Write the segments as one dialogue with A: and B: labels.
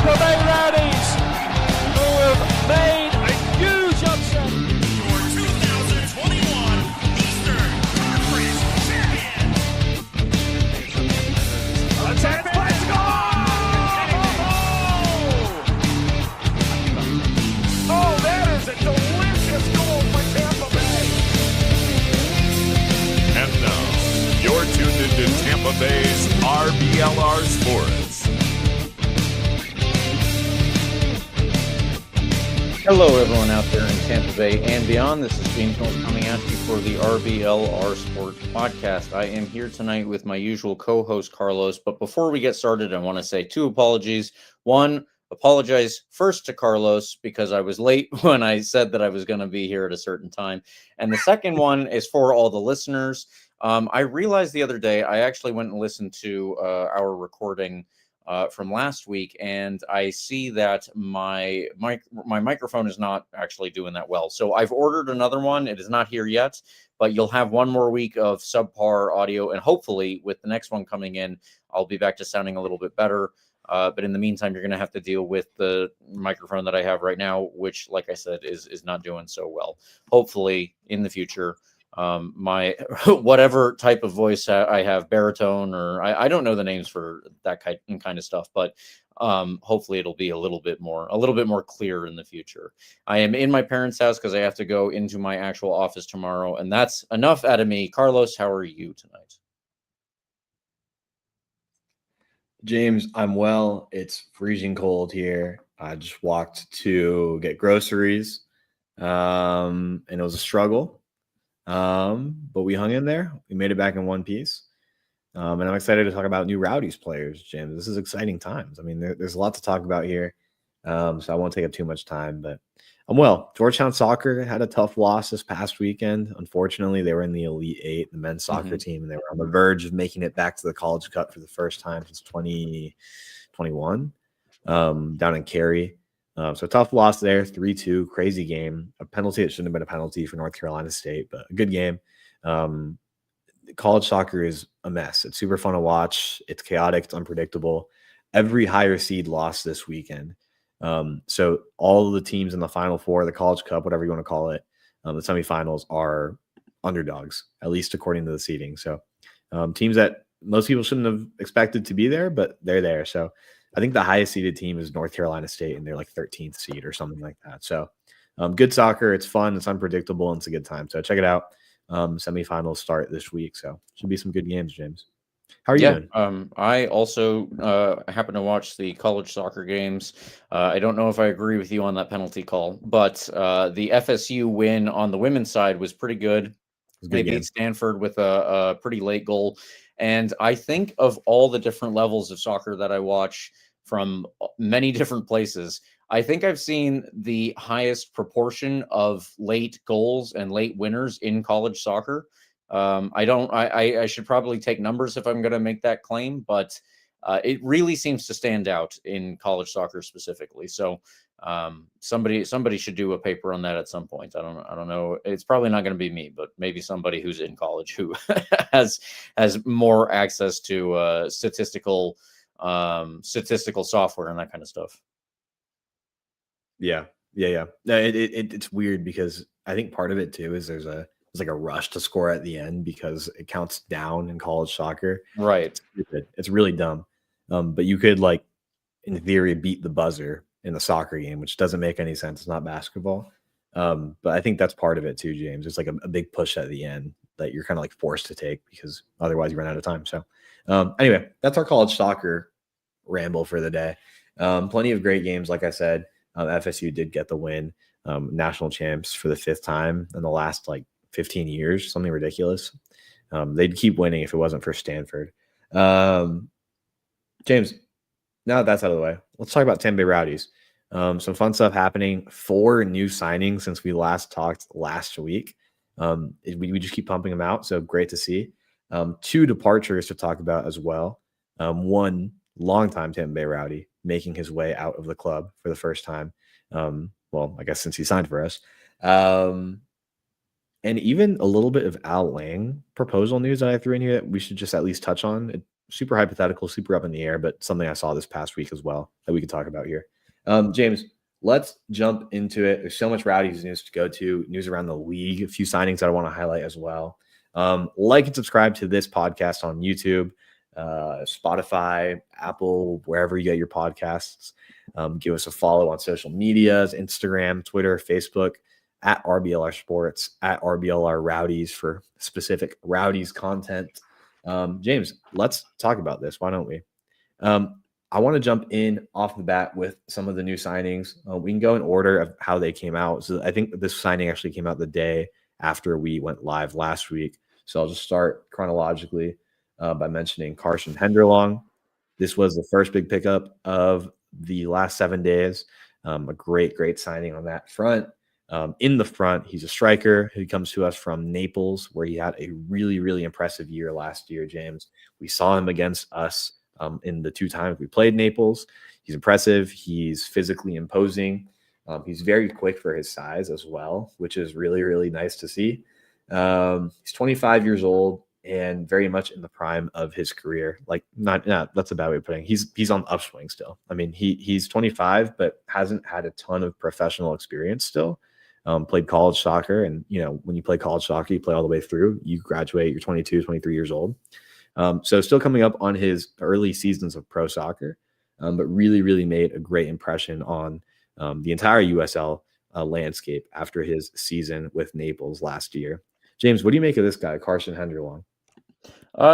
A: Tampa Bay Rowdies, who have made a huge upset.
B: Your 2021 Eastern Conference champion.
A: A 10-point score! Oh, that is a delicious goal for Tampa Bay.
C: And now, you're tuned into Tampa Bay's RBLR Sports.
D: Hello, everyone out there in Tampa Bay and beyond. This is James Mills coming at you for the RBLR Sports podcast. I am here tonight with my usual co-host, Carlos. But before we get started, I want to say two apologies. One, apologize first to Carlos because I was late when I said that I was going to be here at a certain time. And the second one is for all the listeners. I realized the other day, I actually went and listened to our recording from last week, and I see that my microphone is not actually doing that well. So I've ordered another one. It is not here yet, but you'll have one more week of subpar audio, and hopefully with the next one coming in, I'll be back to sounding a little bit better. But in the meantime, you're going to have to deal with the microphone that I have right now, which, like I said, is not doing so well. Hopefully in the future, my whatever type of voice I have, baritone, or I don't know the names for that kind of stuff, but hopefully it'll be a little bit more clear in the future. I am in my parents' house because I have to go into my actual office tomorrow, and that's enough out of me. Carlos, how are you tonight?
E: James, I'm well. It's freezing cold here. I just walked to get groceries, and it was a struggle. But we hung in there. We made it back in one piece. And I'm excited to talk about new Rowdies players, James. This is exciting times. I mean, there's a lot to talk about here. So I won't take up too much time, but I'm well. Georgetown soccer had a tough loss this past weekend. Unfortunately, they were in the Elite Eight, the men's soccer team, and they were on the verge of making it back to the College Cup for the first time since 2021, down in Cary. So tough loss there, 3-2, crazy game. A penalty that shouldn't have been a penalty for North Carolina State, but a good game. College soccer is a mess. It's super fun to watch. It's chaotic. It's unpredictable. Every higher seed lost this weekend. So all of the teams in the Final Four, the College Cup, whatever you want to call it, the semifinals are underdogs, at least according to the seeding. So teams that most people shouldn't have expected to be there, but they're there. So I think the highest seeded team is North Carolina State, and they're like 13th seed or something like that. So good soccer. It's fun. It's unpredictable, and it's a good time. So check it out. Semifinals start this week. So should be some good games, James. How are you doing?
D: I also happen to watch the college soccer games. I don't know if I agree with you on that penalty call, but the FSU win on the women's side was pretty good. They beat Stanford with a pretty late goal. And I think of all the different levels of soccer that I watch from many different places, I think I've seen the highest proportion of late goals and late winners in college soccer. I should probably take numbers if I'm going to make that claim, but it really seems to stand out in college soccer specifically. So somebody should do a paper on that at some point. I don't know. It's probably not going to be me, but maybe somebody who's in college who has more access to statistical software and that kind of stuff.
E: Yeah. It's weird because I think part of it too is there's like a rush to score at the end because it counts down in college soccer.
D: Right.
E: It's really dumb. But you could, like, in theory, beat the buzzer in the soccer game, which doesn't make any sense. It's not basketball. But I think that's part of it too, James. It's like a big push at the end that you're kind of like forced to take because otherwise you run out of time. So anyway, that's our college soccer ramble for the day. Plenty of great games. Like I said, FSU did get the win, national champs for the 5th time in the last 15 years, something ridiculous. They'd keep winning if it wasn't for Stanford. James, now that that's out of the way, let's talk about Tampa Bay Rowdies. Some fun stuff happening. 4 new signings since we last talked last week. We just keep pumping them out, so great to see. 2 departures to talk about as well. One longtime Tampa Bay Rowdy making his way out of the club for the first time. Well, I guess since he signed for us. And even a little bit of Al Lang proposal news that I threw in here that we should just at least touch on. super hypothetical, super up in the air, but something I saw this past week as well that we could talk about here. James, let's jump into it. There's so much Rowdies news to go to, news around the league, a few signings that I want to highlight as well. Like and subscribe to this podcast on YouTube, Spotify, Apple, wherever you get your podcasts. Give us a follow on social medias, Instagram, Twitter, Facebook, at RBLR Sports, at RBLR Rowdies for specific Rowdies content. James, let's talk about this. Why don't we? I want to jump in off the bat with some of the new signings. We can go in order of how they came out. So I think this signing actually came out the day after we went live last week. So I'll just start chronologically by mentioning Carson Henderlong. This was the first big pickup of the last 7 days. A great signing on that front. In the front, he's a striker who comes to us from Naples, where he had a really impressive year last year, James. We saw him against us in the 2 times we played Naples. He's impressive. He's physically imposing. He's very quick for his size as well, which is really nice to see. He's 25 years old and very much in the prime of his career. Like, not that's a bad way of putting it. He's on the upswing still. I mean, he's 25, but hasn't had a ton of professional experience still. Played college soccer, and when you play college soccer, you play all the way through. You graduate, you're 22, 23 years old. So still coming up on his early seasons of pro soccer, but really made a great impression on the entire USL landscape after his season with Naples last year. James, what do you make of this guy, Carson Henderlong?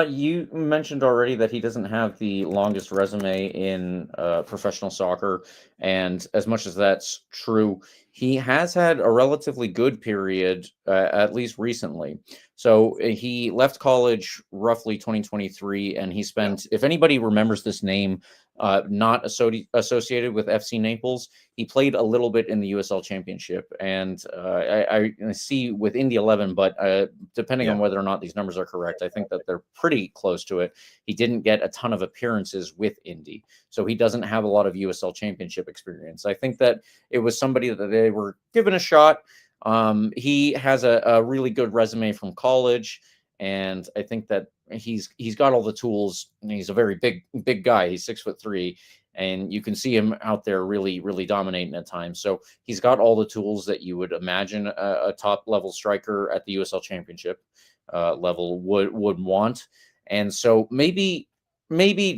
D: You mentioned already that he doesn't have the longest resume in professional soccer, and as much as that's true, he has had a relatively good period, at least recently. So he left college roughly 2023, and he spent, if anybody remembers this name, not associated with FC Naples, he played a little bit in the USL Championship, and I see with Indy 11, but depending on whether or not these numbers are correct, I think that they're pretty close to it. He didn't get a ton of appearances with Indy, so he doesn't have a lot of USL Championship experience. I think that it was somebody that they were given a shot. He has a really good resume from college, and I think that he's got all the tools. He's a very big guy. He's 6'3", and you can see him out there really dominating at times. So he's got all the tools that you would imagine a top level striker at the USL Championship level would want. And so maybe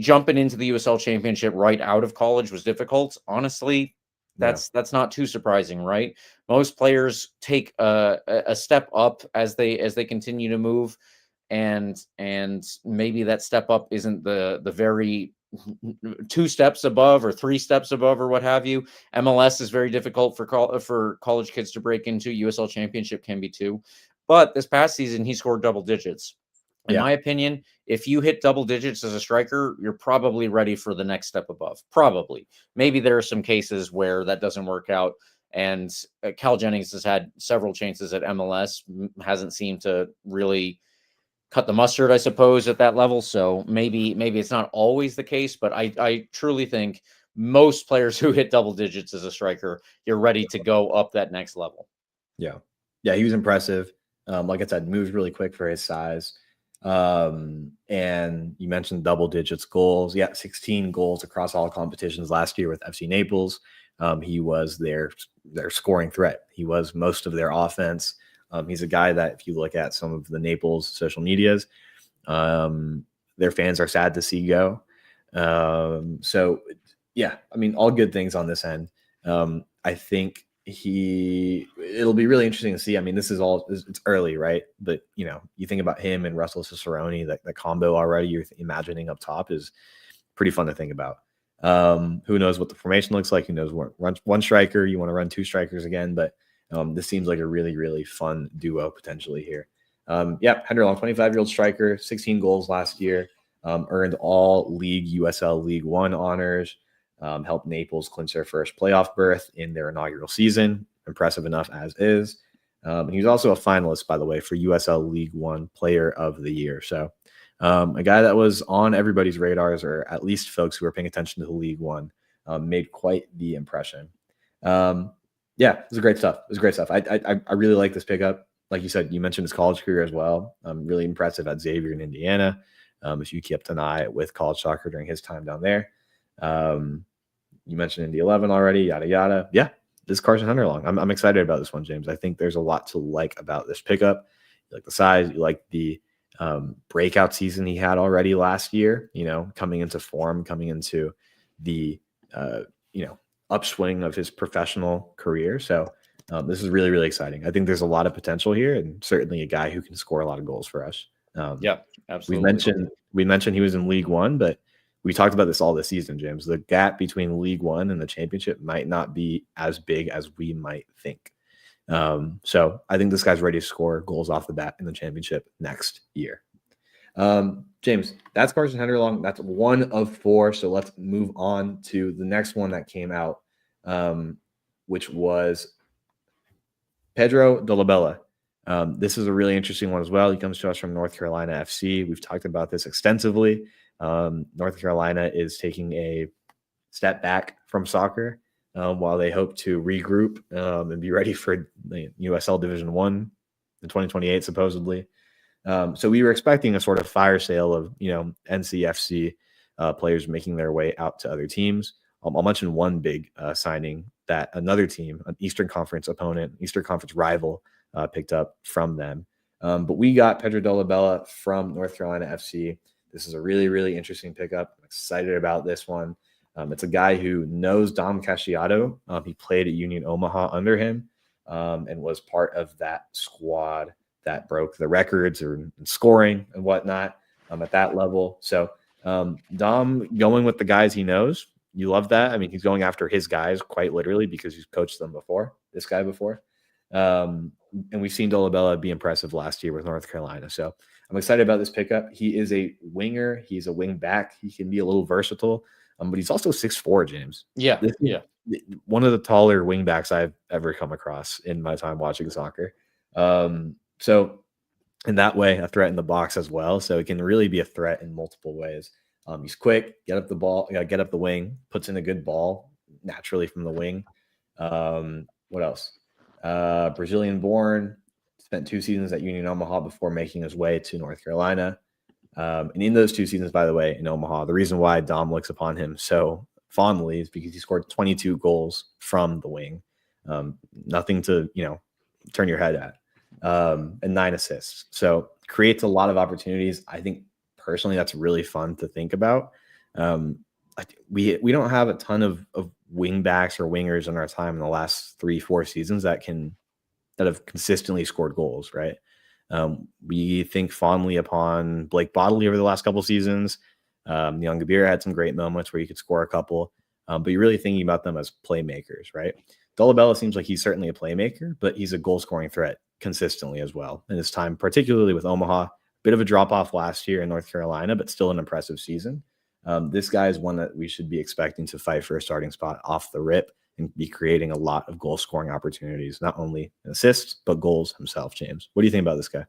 D: jumping into the USL Championship right out of college was difficult. Honestly, that's not too surprising, right? Most players take a step up as they continue to move, and maybe that step up isn't the very 2 steps above or 3 steps above or what have you. MLS is very difficult for college kids to break into. USL Championship can be too, but this past season he scored double digits. In my opinion, if you hit double digits as a striker, you're probably ready for the next step above. Probably. Maybe there are some cases where that doesn't work out. And Cal Jennings has had several chances at MLS, hasn't seemed to really cut the mustard, I suppose, at that level. So maybe it's not always the case, but I truly think most players who hit double digits as a striker, you're ready to go up that next level.
E: Yeah, he was impressive. Like I said, moves really quick for his size. And you mentioned double digits goals. 16 goals across all competitions last year with FC Naples. He was their scoring threat. He was most of their offense. He's a guy that if you look at some of the Naples social medias, their fans are sad to see go. So yeah, I mean, all good things on this end. I think it'll be really interesting to see. I mean, it's early, right? But you think about him and Russell Cicerone, that combo already you're imagining up top is pretty fun to think about. Who knows what the formation looks like? Who knows what one striker, you want to run 2 strikers again, but this seems like a really fun duo potentially here. Henderlong, 25-year-old striker, 16 goals last year, earned all league USL League One honors. Helped Naples clinch their first playoff berth in their inaugural season. Impressive enough as is. He was also a finalist, by the way, for USL League One Player of the Year. So a guy that was on everybody's radars, or at least folks who were paying attention to the League One, made quite the impression. It was great stuff. I really like this pickup. Like you said, you mentioned his college career as well. Really impressive at Xavier in Indiana. if you kept an eye with college soccer during his time down there. You mentioned Indy 11 already, yada, yada. Yeah, this is Carson Hunterlong. I'm excited about this one, James. I think there's a lot to like about this pickup. You like the size, you like the breakout season he had already last year, coming into form, coming into the, upswing of his professional career. So this is really, really exciting. I think there's a lot of potential here, and certainly a guy who can score a lot of goals for us.
D: Yeah, absolutely.
E: We mentioned he was in League One, but we talked about this all this season, James. The gap between League One and the championship might not be as big as we might think. So I think this guy's ready to score goals off the bat in the championship next year. James, that's Carson Hunterlong. That's 1 of 4. So let's move on to the next one that came out, which was Pedro Dolabella. This is a really interesting one as well. He comes to us from North Carolina FC. We've talked about this extensively. North Carolina is taking a step back from soccer while they hope to regroup and be ready for the USL Division 1 in 2028, supposedly. So we were expecting a sort of fire sale of, NCFC players making their way out to other teams. I'll mention one big signing that another team, an Eastern Conference opponent, Eastern Conference rival, picked up from them. But we got Pedro Dolabella from North Carolina FC. This is a really, really interesting pickup. I'm excited about this one. It's a guy who knows Dom Casciato. He played at Union Omaha under him and was part of that squad that broke the records or scoring and whatnot at that level. So Dom going with the guys he knows. You love that. I mean, he's going after his guys quite literally because he's coached them before, this guy before. And we've seen Dolabella be impressive last year with North Carolina. So I'm excited about this pickup. He is a winger. He's a wing back. He can be a little versatile, but he's also 6'4", James.
D: Yeah.
E: One of the taller wing backs I've ever come across in my time watching soccer. So in that way, a threat in the box as well. So it can really be a threat in multiple ways. He's quick, get up the wing, puts in a good ball naturally from the wing. What else? Brazilian born, spent 2 seasons at Union Omaha before making his way to North Carolina. And in those 2 seasons, by the way, in Omaha, the reason why Dom looks upon him so fondly is because he scored 22 goals from the wing. Nothing to, turn your head at. And 9 assists. So creates a lot of opportunities. I think personally that's really fun to think about. We don't have a ton of wing backs or wingers in our time in the last 3-4 seasons that have consistently scored goals, right? We think fondly upon Blake Bodley over the last couple seasons. Young Gabir had some great moments where he could score a couple, but you're really thinking about them as playmakers, right? Dolabella seems like he's certainly a playmaker, but he's a goal-scoring threat consistently as well. In his time, particularly with Omaha, bit of a drop-off last year in North Carolina, but still an impressive season. This guy is one that we should be expecting to fight for a starting spot off the rip and be creating a lot of goal-scoring opportunities, not only assists, but goals himself, James. What do you think about this guy?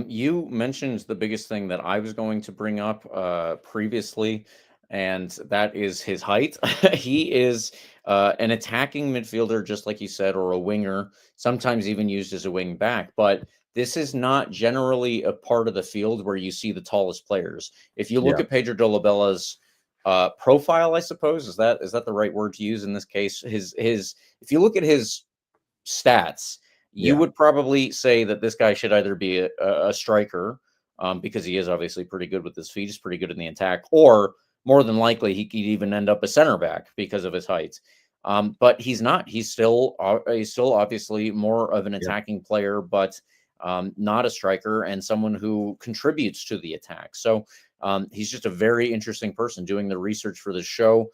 D: You mentioned the biggest thing that I was going to bring up previously, and that is his height. He is an attacking midfielder, just like you said, or a winger, sometimes even used as a wing back. But this is not generally a part of the field where you see the tallest players. If you look at Pedro Dolabella's profile, I suppose, is that the right word to use in this case? His if you look at his stats, you would probably say that this guy should either be a striker, because he is obviously pretty good with his feet, he's pretty good in the attack, or more than likely he could even end up a center back because of his height. But he's not. He's still obviously more of an attacking player, but not a striker and someone who contributes to the attack. So he's just a very interesting person. Doing the research for the show,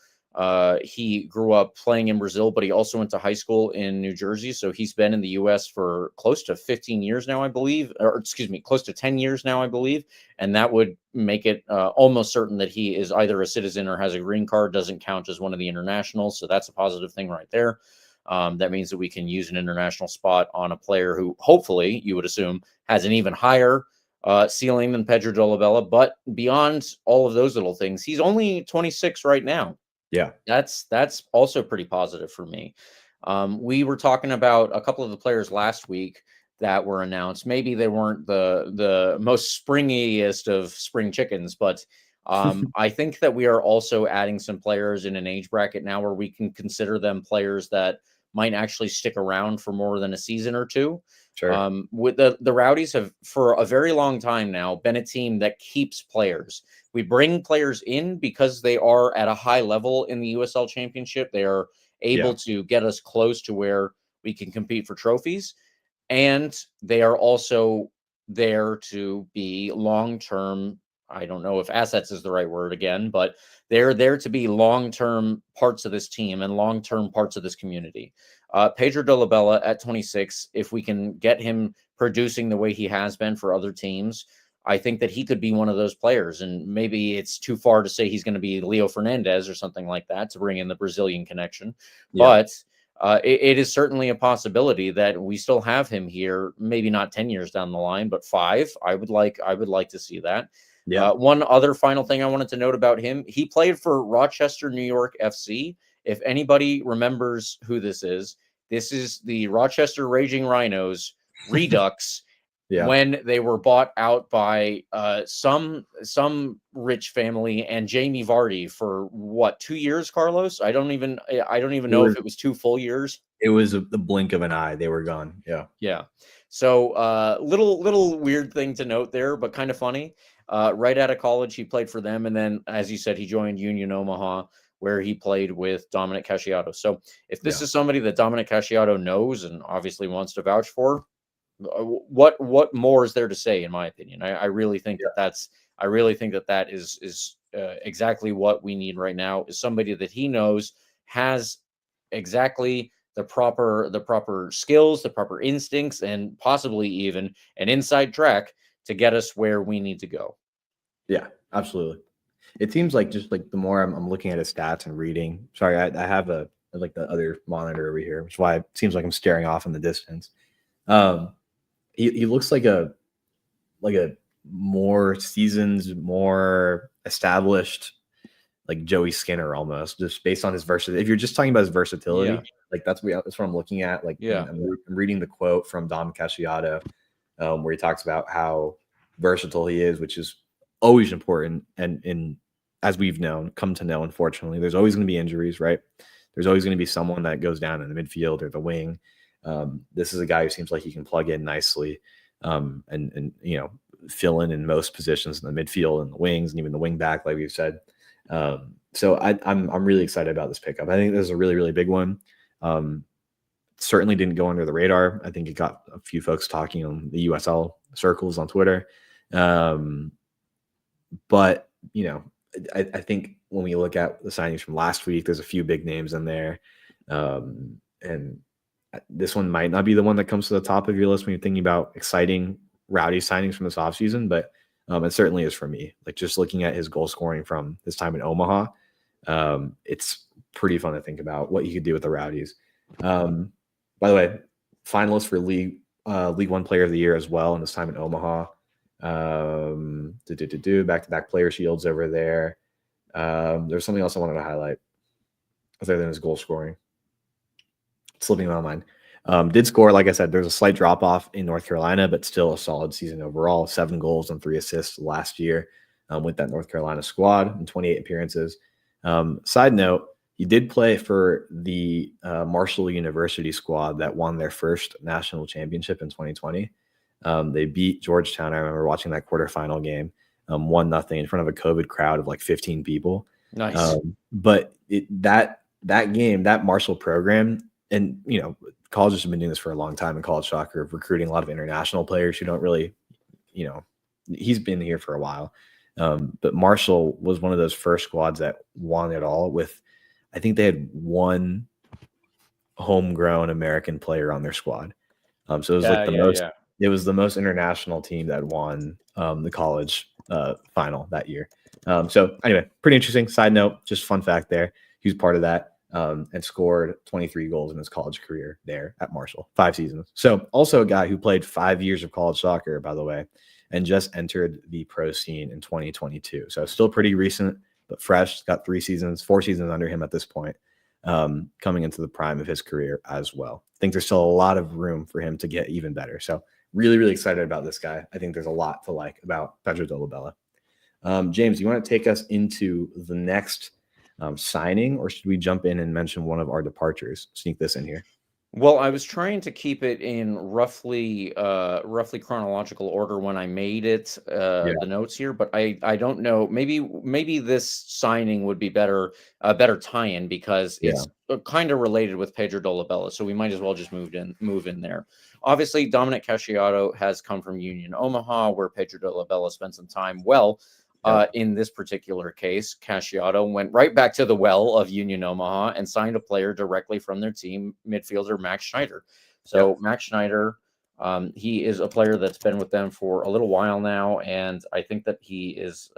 D: he grew up playing in Brazil, but he also went to high school in New Jersey. So he's been in the U.S. for close to 15 years now, I believe, or excuse me, close to 10 years now, I believe. And that would make it almost certain that he is either a citizen or has a green card, doesn't count as one of the internationals. So that's a positive thing right there. That means that we can use an international spot on a player who hopefully, you would assume, has an even higher ceiling than Pedro Dolabella. But beyond all of those little things, he's only 26 right now.
E: Yeah,
D: that's also pretty positive for me. We were talking about a couple of the players last week that were announced. Maybe they weren't the most springiest of spring chickens, but I think that we are also adding some players in an age bracket now where we can consider them players that might actually stick around for more than a season or two.
E: Sure.
D: With the Rowdies have for a very long time now been a team that keeps players. We bring players in because they are at a high level in the USL Championship. They are able to get us close to where we can compete for trophies. And they are also there to be long-term, I don't know if assets is the right word again, but they're there to be long-term parts of this team and long-term parts of this community. Pedro de la Bella at 26, if we can get him producing the way he has been for other teams, I think that he could be one of those players. And maybe it's too far to say he's going to be Leo Fernandez or something like that to bring in the Brazilian connection. But it is certainly a possibility that we still have him here, maybe not 10 years down the line, but 5. I would like to see that. One other final thing I wanted to note about him, he played for Rochester, New York FC. If anybody remembers who this is the Rochester Raging Rhinos Redux. When they were bought out by some rich family and Jamie Vardy for what, 2 years, Carlos? I don't even know if it was 2 full years.
E: It was the blink of an eye. They were gone. Yeah.
D: So little weird thing to note there, but kind of funny. Right out of college, he played for them, and then, as you said, he joined Union Omaha, where he played with Dominic Casciato. So if this is somebody that Dominic Casciato knows and obviously wants to vouch for, what more is there to say? In my opinion, I really think that is exactly what we need right now, is somebody that he knows has exactly the proper skills, the proper instincts, and possibly even an inside track to get us where we need to go.
E: Yeah, absolutely. It seems like just like the more I'm looking at his stats and reading. Sorry, I have the other monitor over here, which is why it seems like I'm staring off in the distance. He looks like a more seasoned, more established, like Joey Skinner almost, just based on his versatility. If you're just talking about his versatility, like that's what I'm looking at. Like, I'm reading the quote from Dom Casciato, where he talks about how versatile he is, which is always important. And as we've come to know, unfortunately, there's always going to be injuries, right? There's always going to be someone that goes down in the midfield or the wing. This is a guy who seems like he can plug in nicely, and fill in most positions in the midfield and the wings and even the wing back, like we've said. So I'm really excited about this pickup. I think this is a really, really big one. Certainly didn't go under the radar. I think it got a few folks talking on the USL circles on Twitter. But I think when we look at the signings from last week, there's a few big names in there. And this one might not be the one that comes to the top of your list when you're thinking about exciting Rowdy signings from this offseason, but it certainly is for me. Like, just looking at his goal scoring from his time in Omaha, it's pretty fun to think about what he could do with the Rowdies. By the way, finalist for League One Player of the Year as well in his time in Omaha. Back-to-back player shields over there. There's something else I wanted to highlight other than his goal scoring. It's slipping my mind. Did score, like I said, there's a slight drop off in North Carolina, but still a solid season overall. 7 goals and 3 assists last year with that North Carolina squad in 28 appearances. Side note, he did play for the Marshall University squad that won their first national championship in 2020. They beat Georgetown. I remember watching that quarterfinal game, 1-0 in front of a COVID crowd of like 15 people.
D: Nice.
E: But that game, that Marshall program, and colleges have been doing this for a long time in college soccer, of recruiting a lot of international players who don't really, he's been here for a while. But Marshall was one of those first squads that won it all with, I think they had one homegrown American player on their squad. So it was it was the most international team that won the college final that year. So anyway, pretty interesting. Side note, just fun fact there. He was part of that. And scored 23 goals in his college career there at Marshall, 5 seasons. So also a guy who played 5 years of college soccer, by the way, and just entered the pro scene in 2022. So still pretty recent, but fresh. Got 4 seasons under him at this point. coming into the prime of his career as well. I think there's still a lot of room for him to get even better. So really, really excited about this guy. I think there's a lot to like about Pedro Dolabella. James, you want to take us into the next signing, or should we jump in and mention one of our departures? Sneak this in here.
D: Well, I was trying to keep it in roughly chronological order when I made it, the notes here, but I don't know. Maybe this signing would be a better tie-in because it's kind of related with Pedro Dolabella, so we might as well just move in there. Obviously, Dominic Casciato has come from Union Omaha, where Pedro Dolabella spent some time. In this particular case, Casciato went right back to the well of Union Omaha and signed a player directly from their team, midfielder Max Schneider. So Max Schneider, he is a player that's been with them for a little while now, and I think that he's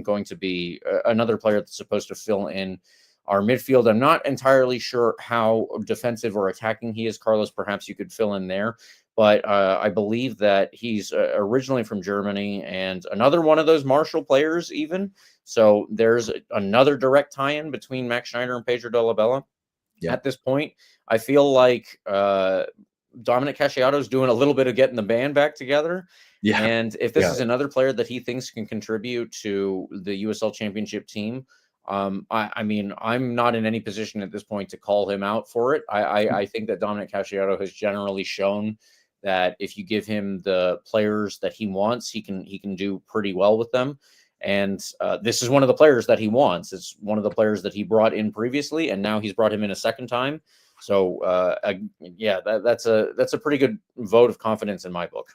D: going to be another player that's supposed to fill in our midfield. I'm not entirely sure how defensive or attacking he is. Carlos, perhaps you could fill in there. But I believe that he's originally from Germany and another one of those Marshall players even. So there's another direct tie-in between Max Schneider and Pedro Dolabella. At this point, I feel like Dominic Casciato is doing a little bit of getting the band back together. And if this is another player that he thinks can contribute to the USL Championship team, I mean, I'm not in any position at this point to call him out for it. I think that Dominic Casciato has generally shown that if you give him the players that he wants, he can do pretty well with them. And this is one of the players that he wants. It's one of the players that he brought in previously, and now he's brought him in a second time. So that's a pretty good vote of confidence in my book.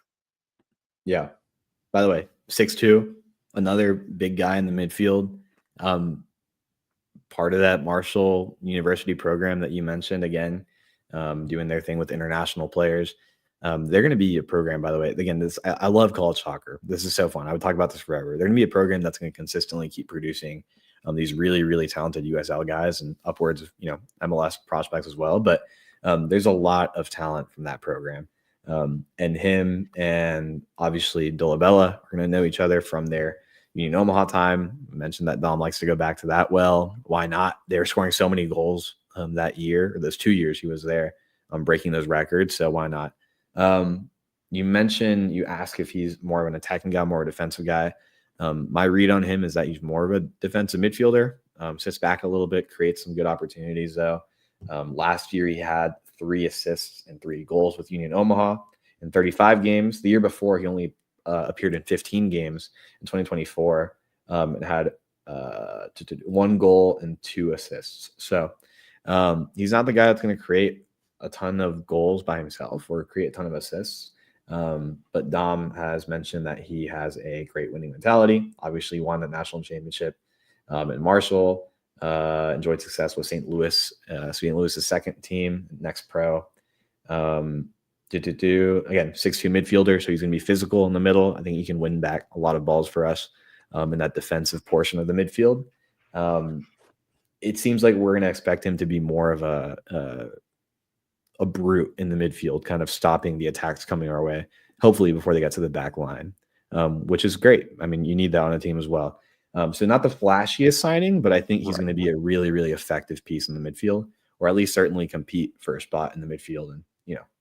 D: Yeah.
E: By the way, 6'2", another big guy in the midfield. Part of that Marshall University program that you mentioned, again, doing their thing with international players. They're going to be a program, by the way. Again, I love college soccer. This is so fun. I would talk about this forever. They're going to be a program that's going to consistently keep producing these really, really talented USL guys and upwards of MLS prospects as well. But there's a lot of talent from that program. And him and obviously Dolabella are going to know each other from their Union Omaha time. I mentioned that Dom likes to go back to that. Well, why not? They were scoring so many goals that year, or those 2 years he was there, breaking those records. So why not? You ask if he's more of an attacking guy, more of a defensive guy. My read on him is that he's more of a defensive midfielder, sits back a little bit, creates some good opportunities though. Last year he had 3 assists and 3 goals with Union Omaha in 35 games. The year before he only appeared in 15 games in 2024 and had 1 goal and 2 assists. So he's not the guy that's going to create a ton of goals by himself or create a ton of assists. But Dom has mentioned that he has a great winning mentality. Obviously won the national championship in Marshall, enjoyed success with St. Louis, Louis's second team, next pro. Again, 6'2" midfielder, so he's going to be physical in the middle. I think he can win back a lot of balls for us in that defensive portion of the midfield. It seems like we're going to expect him to be more of a brute in the midfield, kind of stopping the attacks coming our way, hopefully before they get to the back line, which is great. I mean, you need that on a team as well. So not the flashiest signing, but I think he's going to be a really, really effective piece in the midfield, or at least certainly compete for a spot in the midfield. And,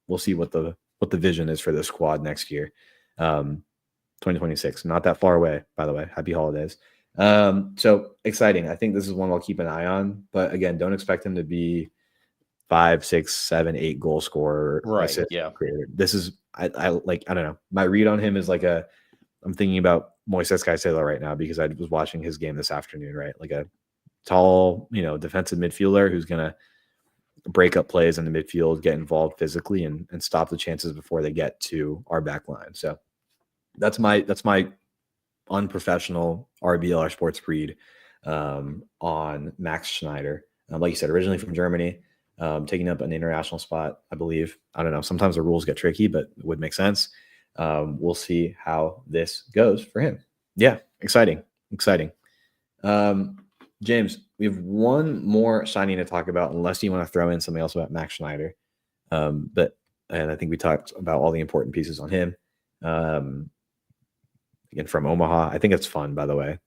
E: we'll see what the vision is for this squad next year. 2026, not that far away, by the way. Happy holidays. So exciting. I think this is one I'll keep an eye on, but again, don't expect him to be 5, 6, 7, 8 goal scorer.
D: Right. Yeah.
E: Creator. This is, I don't know. My read on him is I'm thinking about Moises Caicedo right now because I was watching his game this afternoon, right? Like a tall, defensive midfielder who's going to break up plays in the midfield, get involved physically and stop the chances before they get to our back line. So that's my unprofessional RBLR Sports read on Max Schneider. Like you said, originally from Germany, taking up an international spot, I believe. I don't know. Sometimes the rules get tricky, but it would make sense. We'll see how this goes for him. Yeah, exciting. James, we have one more signing to talk about, unless you want to throw in something else about Max Schneider. And I think we talked about all the important pieces on him. Again, from Omaha. I think it's fun, by the way.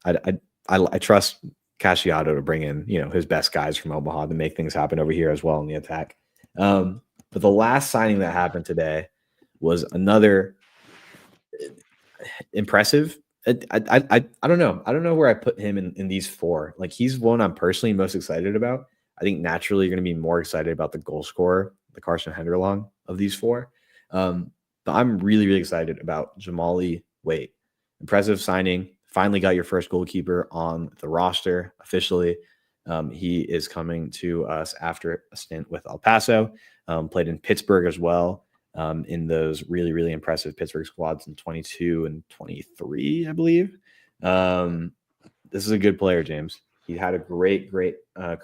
E: I trust Casciato to bring in, his best guys from Omaha to make things happen over here as well in the attack. But the last signing that happened today was another impressive. I don't know. I don't know where I put him in these four. Like, he's one I'm personally most excited about. I think naturally you're going to be more excited about the goal scorer, the Carson Henderlong of these four. But I'm really, really excited about Jamali Waite. Impressive signing. Finally got your first goalkeeper on the roster officially. He is coming to us after a stint with El Paso, played in Pittsburgh as well, in those really, really impressive Pittsburgh squads in 22 and 23, I believe. This is a good player, James. He had a great career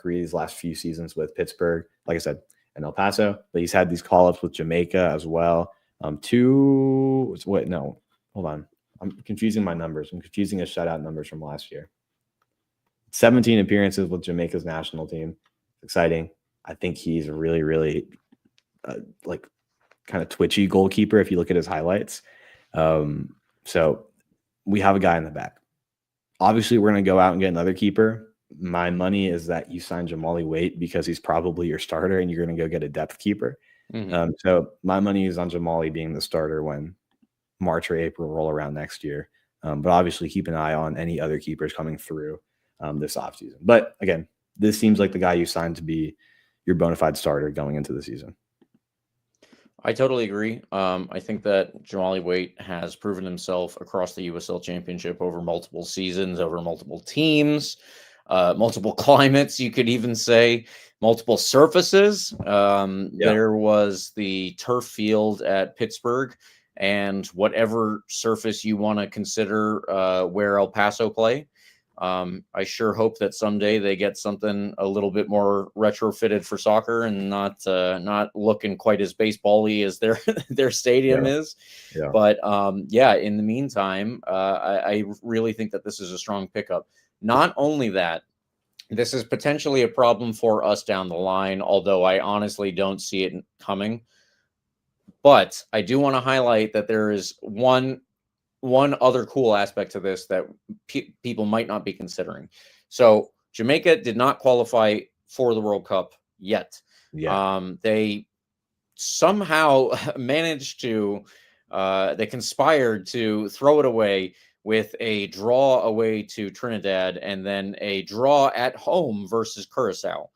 E: these last few seasons with Pittsburgh, like I said, and El Paso, but he's had these call-ups with Jamaica as well. Hold on. I'm confusing my numbers. I'm confusing his shutout numbers from last year. 17 appearances with Jamaica's national team. Exciting. I think he's a really, really kind of twitchy goalkeeper if you look at his highlights. So we have a guy in the back. Obviously, we're going to go out and get another keeper. My money is that you sign Jamali Waite because he's probably your starter and you're going to go get a depth keeper. Mm-hmm. So my money is on Jamali being the starter when March or April roll around next year. But obviously keep an eye on any other keepers coming through this offseason. But again, this seems like the guy you signed to be your bona fide starter going into the season.
D: I totally agree. I think that Jamali Waite has proven himself across the USL Championship over multiple seasons, over multiple teams, multiple climates, you could even say, multiple surfaces. There was the turf field at Pittsburgh, and whatever surface you want to consider where El Paso play. I sure hope that someday they get something a little bit more retrofitted for soccer and not looking quite as baseball-y as their stadium is. Yeah. But in the meantime, I really think that this is a strong pickup. Not only that, this is potentially a problem for us down the line, although I honestly don't see it coming. But I do want to highlight that there is one other cool aspect to this that people might not be considering. So Jamaica did not qualify for the World Cup yet. Yeah. They somehow managed to, they conspired to throw it away with a draw away to Trinidad and then a draw at home versus Curacao.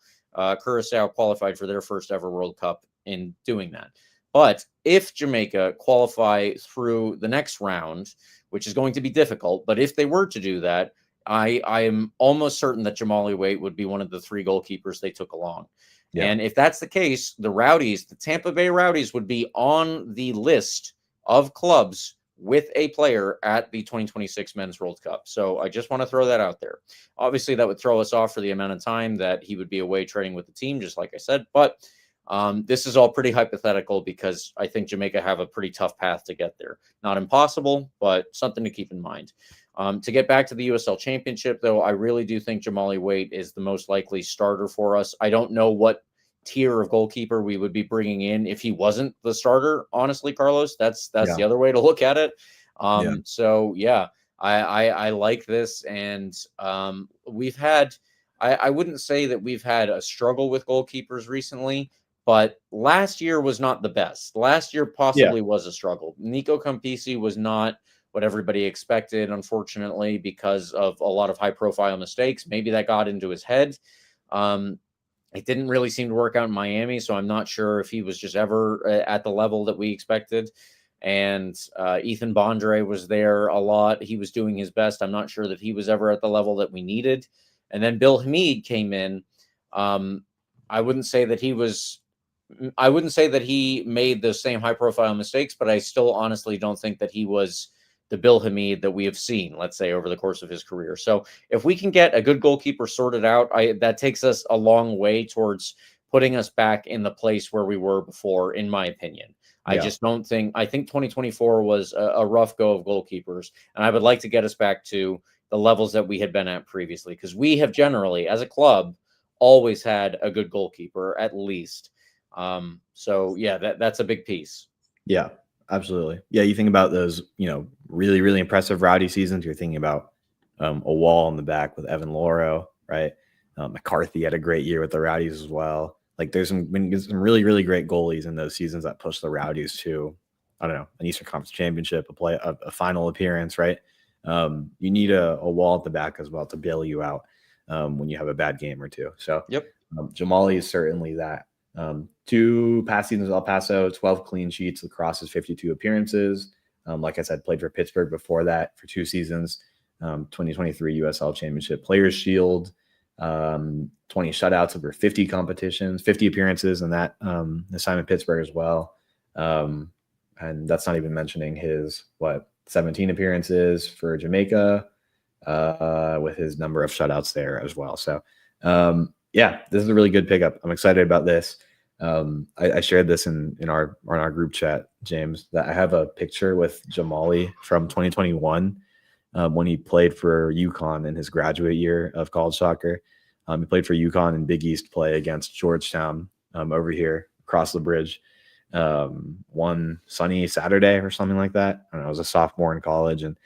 D: Curacao qualified for their first ever World Cup in doing that. But if Jamaica qualify through the next round, which is going to be difficult, but if they were to do that, I am almost certain that Jamali Waite would be one of the three goalkeepers they took along. Yeah. And if that's the case, the Rowdies, the Tampa Bay Rowdies, would be on the list of clubs with a player at the 2026 Men's World Cup. So I just want to throw that out there. Obviously, that would throw us off for the amount of time that he would be away training with the team, just like I said. But this is all pretty hypothetical because I think Jamaica have a pretty tough path to get there. Not impossible, but something to keep in mind. To get back to the USL Championship, though, I really do think Jamali Waite is the most likely starter for us. I don't know what tier of goalkeeper we would be bringing in if he wasn't the starter, honestly, Carlos. That's the other way to look at it. So, I like this. And we've had, I wouldn't say that we've had a struggle with goalkeepers recently, but last year was not the best. Last year possibly was a struggle. Nico Campisi was not what everybody expected, unfortunately, because of a lot of high-profile mistakes. Maybe that got into his head. It didn't really seem to work out in Miami, so I'm not sure if he was just ever at the level that we expected. And Ethan Bondre was there a lot. He was doing his best. I'm not sure that he was ever at the level that we needed. And then Bill Hamid came in. I wouldn't say that he made the same high-profile mistakes, but I still honestly don't think that he was the Bill Hamid that we have seen, let's say, over the course of his career. So if we can get a good goalkeeper sorted out, that takes us a long way towards putting us back in the place where we were before, in my opinion. I just don't think, I think 2024 was a rough go of goalkeepers, and I would like to get us back to the levels that we had been at previously, because we have generally, as a club, always had a good goalkeeper, at least. That's a big piece.
E: Yeah, absolutely. Yeah, you think about those, really, really impressive Rowdy seasons. You're thinking about a wall in the back with Evan Loro, right? McCarthy had a great year with the Rowdies as well. Like there's been some really, really great goalies in those seasons that pushed the Rowdies to, I don't know, an Eastern Conference championship, a final appearance, right? You need a wall at the back as well to bail you out when you have a bad game or two. So
D: Yep.
E: Jamali is certainly that. 2 past seasons with El Paso, 12 clean sheets, lacrosse's 52 appearances. Like I said, played for Pittsburgh before that for 2 seasons. 2023 USL Championship Players Shield, 20 shutouts over 50 competitions, 50 appearances in that assignment Pittsburgh as well. And that's not even mentioning his 17 appearances for Jamaica with his number of shutouts there as well. So yeah, this is a really good pickup. I'm excited about this. I shared this in our group chat, James, that I have a picture with Jamali from 2021 when he played for UConn in his graduate year of college soccer. He played for UConn in Big East play against Georgetown over here across the bridge. One sunny Saturday or something like that. I was a sophomore in college, and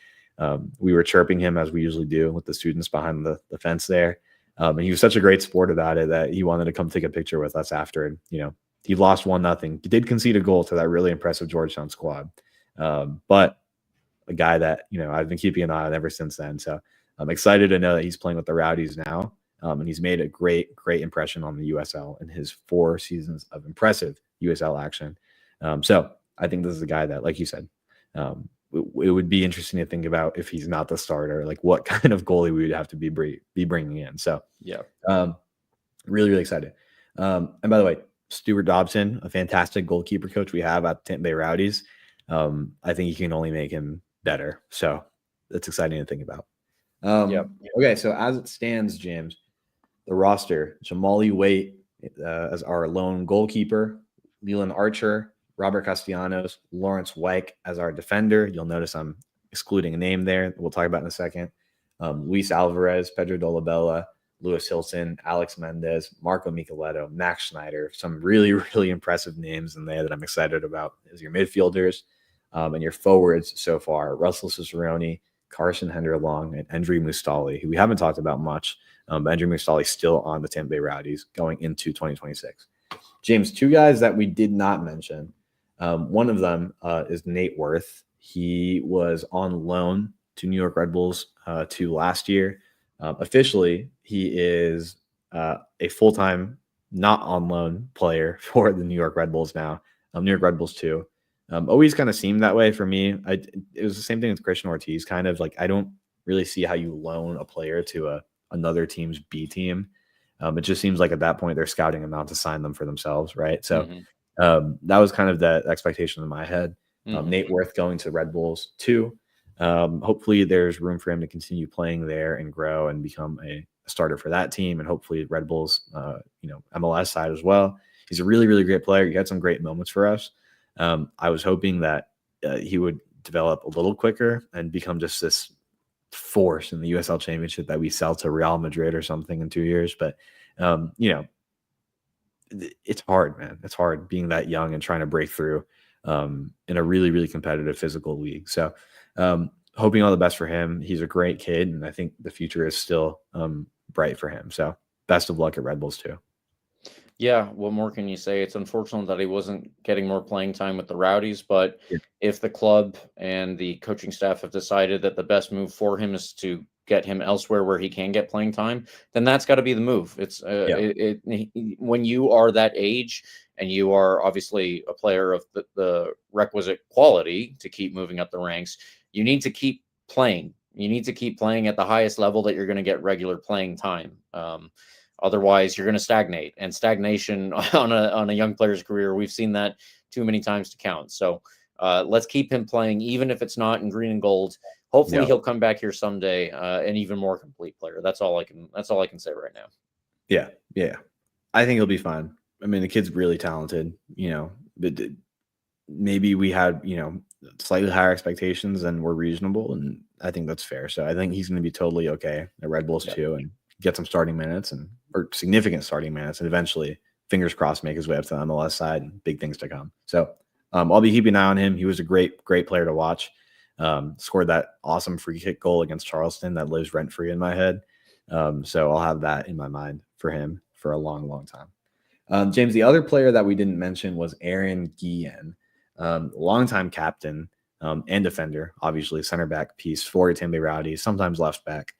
E: we were chirping him as we usually do with the students behind the fence there. And he was such a great sport about it that he wanted to come take a picture with us after. And, he lost 1-0. He did concede a goal to that really impressive Georgetown squad. But a guy that, I've been keeping an eye on ever since then. So I'm excited to know that he's playing with the Rowdies now. And he's made a great, great impression on the USL in his 4 seasons of impressive USL action. So I think this is a guy that, like you said, it would be interesting to think about if he's not the starter, like what kind of goalie we would have to be bringing in. So
D: yeah,
E: really, really excited. And by the way, Stuart Dobson, a fantastic goalkeeper coach we have at Tampa Bay Rowdies. I think you can only make him better. So that's exciting to think about. Okay, so as it stands, James, the roster: Jamali Waite as our lone goalkeeper, Leland Archer, Robert Castellanos, Lawrence Wyke as our defender. You'll notice I'm excluding a name there. We'll talk about in a second. Luis Alvarez, Pedro Dolabella, Lewis Hilton, Alex Mendez, Marco Micheletto, Max Schneider. Some really, really impressive names in there that I'm excited about as your midfielders. And your forwards so far: Russell Cicerone, Carson Henderlong, and Endry Mustali, who we haven't talked about much. But Endry Mustali still on the Tampa Bay Rowdies going into 2026. James, 2 guys that we did not mention. One of them is Nate Worth. He was on loan to New York Red Bulls to last year. Officially, he is a full-time, not on loan player for the New York Red Bulls now. New York Red Bulls 2. Always kind of seemed that way for me. It was the same thing with Christian Ortiz. Kind of like I don't really see how you loan a player to another team's B team. It just seems like at that point they're scouting them out to sign them for themselves, right? So that was kind of the expectation in my head. Nate Worth going to Red Bulls 2. Hopefully there's room for him to continue playing there and grow and become a starter for that team, and hopefully Red Bulls, MLS side as well. He's a really, really great player. He had some great moments for us. I was hoping that he would develop a little quicker and become just this force in the USL Championship that we sell to Real Madrid or something in 2 years. But, it's hard, man. It's hard being that young and trying to break through in a really, really competitive physical league. So hoping all the best for him. He's a great kid, and I think the future is still bright for him. So best of luck at Red Bulls 2.
D: Yeah, what more can you say? It's unfortunate that he wasn't getting more playing time with the Rowdies, but if the club and the coaching staff have decided that the best move for him is to get him elsewhere where he can get playing time, then that's got to be the move. It's when you are that age and you are obviously a player of the requisite quality to keep moving up the ranks, you need to keep playing. You need to keep playing at the highest level that you're going to get regular playing time. Otherwise, you're going to stagnate, and stagnation on a young player's career, we've seen that too many times to count. So let's keep him playing, even if it's not in green and gold. Hopefully, he'll come back here someday, an even more complete player. That's all I can say right now.
E: Yeah, I think he'll be fine. I mean, the kid's really talented. But maybe we had slightly higher expectations than were reasonable, and I think that's fair. So I think he's going to be totally okay at Red Bulls too, and get some starting minutes or significant starting minutes, and eventually, fingers crossed, make his way up to the MLS side and big things to come. So I'll be keeping an eye on him. He was a great, great player to watch. Scored that awesome free kick goal against Charleston that lives rent free in my head. So I'll have that in my mind for him for a long, long time. James, the other player that we didn't mention was Aaron Guillen, longtime captain and defender, obviously center back piece for Tampa Bay Rowdies, sometimes left back.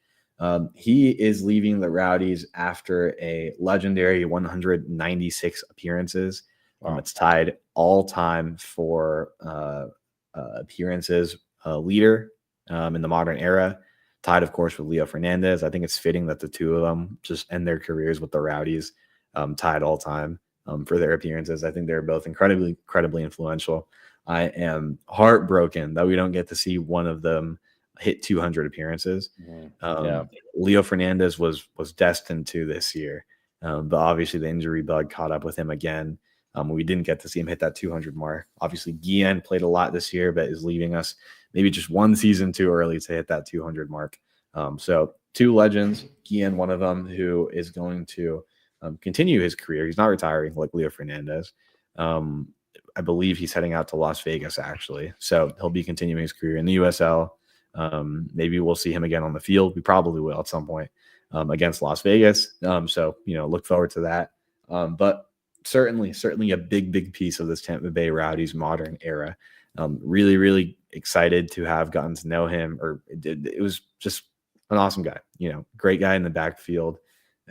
E: He is leaving the Rowdies after a legendary 196 appearances. It's tied all time for appearances leader in the modern era. Tied, of course, with Leo Fernandez. I think it's fitting that the two of them just end their careers with the Rowdies, tied all time for their appearances. I think they're both incredibly influential. I am heartbroken that we don't get to see one of them hit 200 appearances. Leo Fernandez was destined to this year, but obviously the injury bug caught up with him again. We didn't get to see him hit that 200 mark. Obviously, Guillen played a lot this year, but is leaving us maybe just one season too early to hit that 200 mark. So two legends, Guillen, one of them, who is going to continue his career. He's not retiring like Leo Fernandez. I believe he's heading out to Las Vegas, actually. So he'll be continuing his career in the USL. Maybe we'll see him again on the field. We probably will at some point against Las Vegas. So, look forward to that. But certainly a big piece of this Tampa Bay Rowdies modern era. Really excited to have gotten to know him. It was just an awesome guy, great guy in the backfield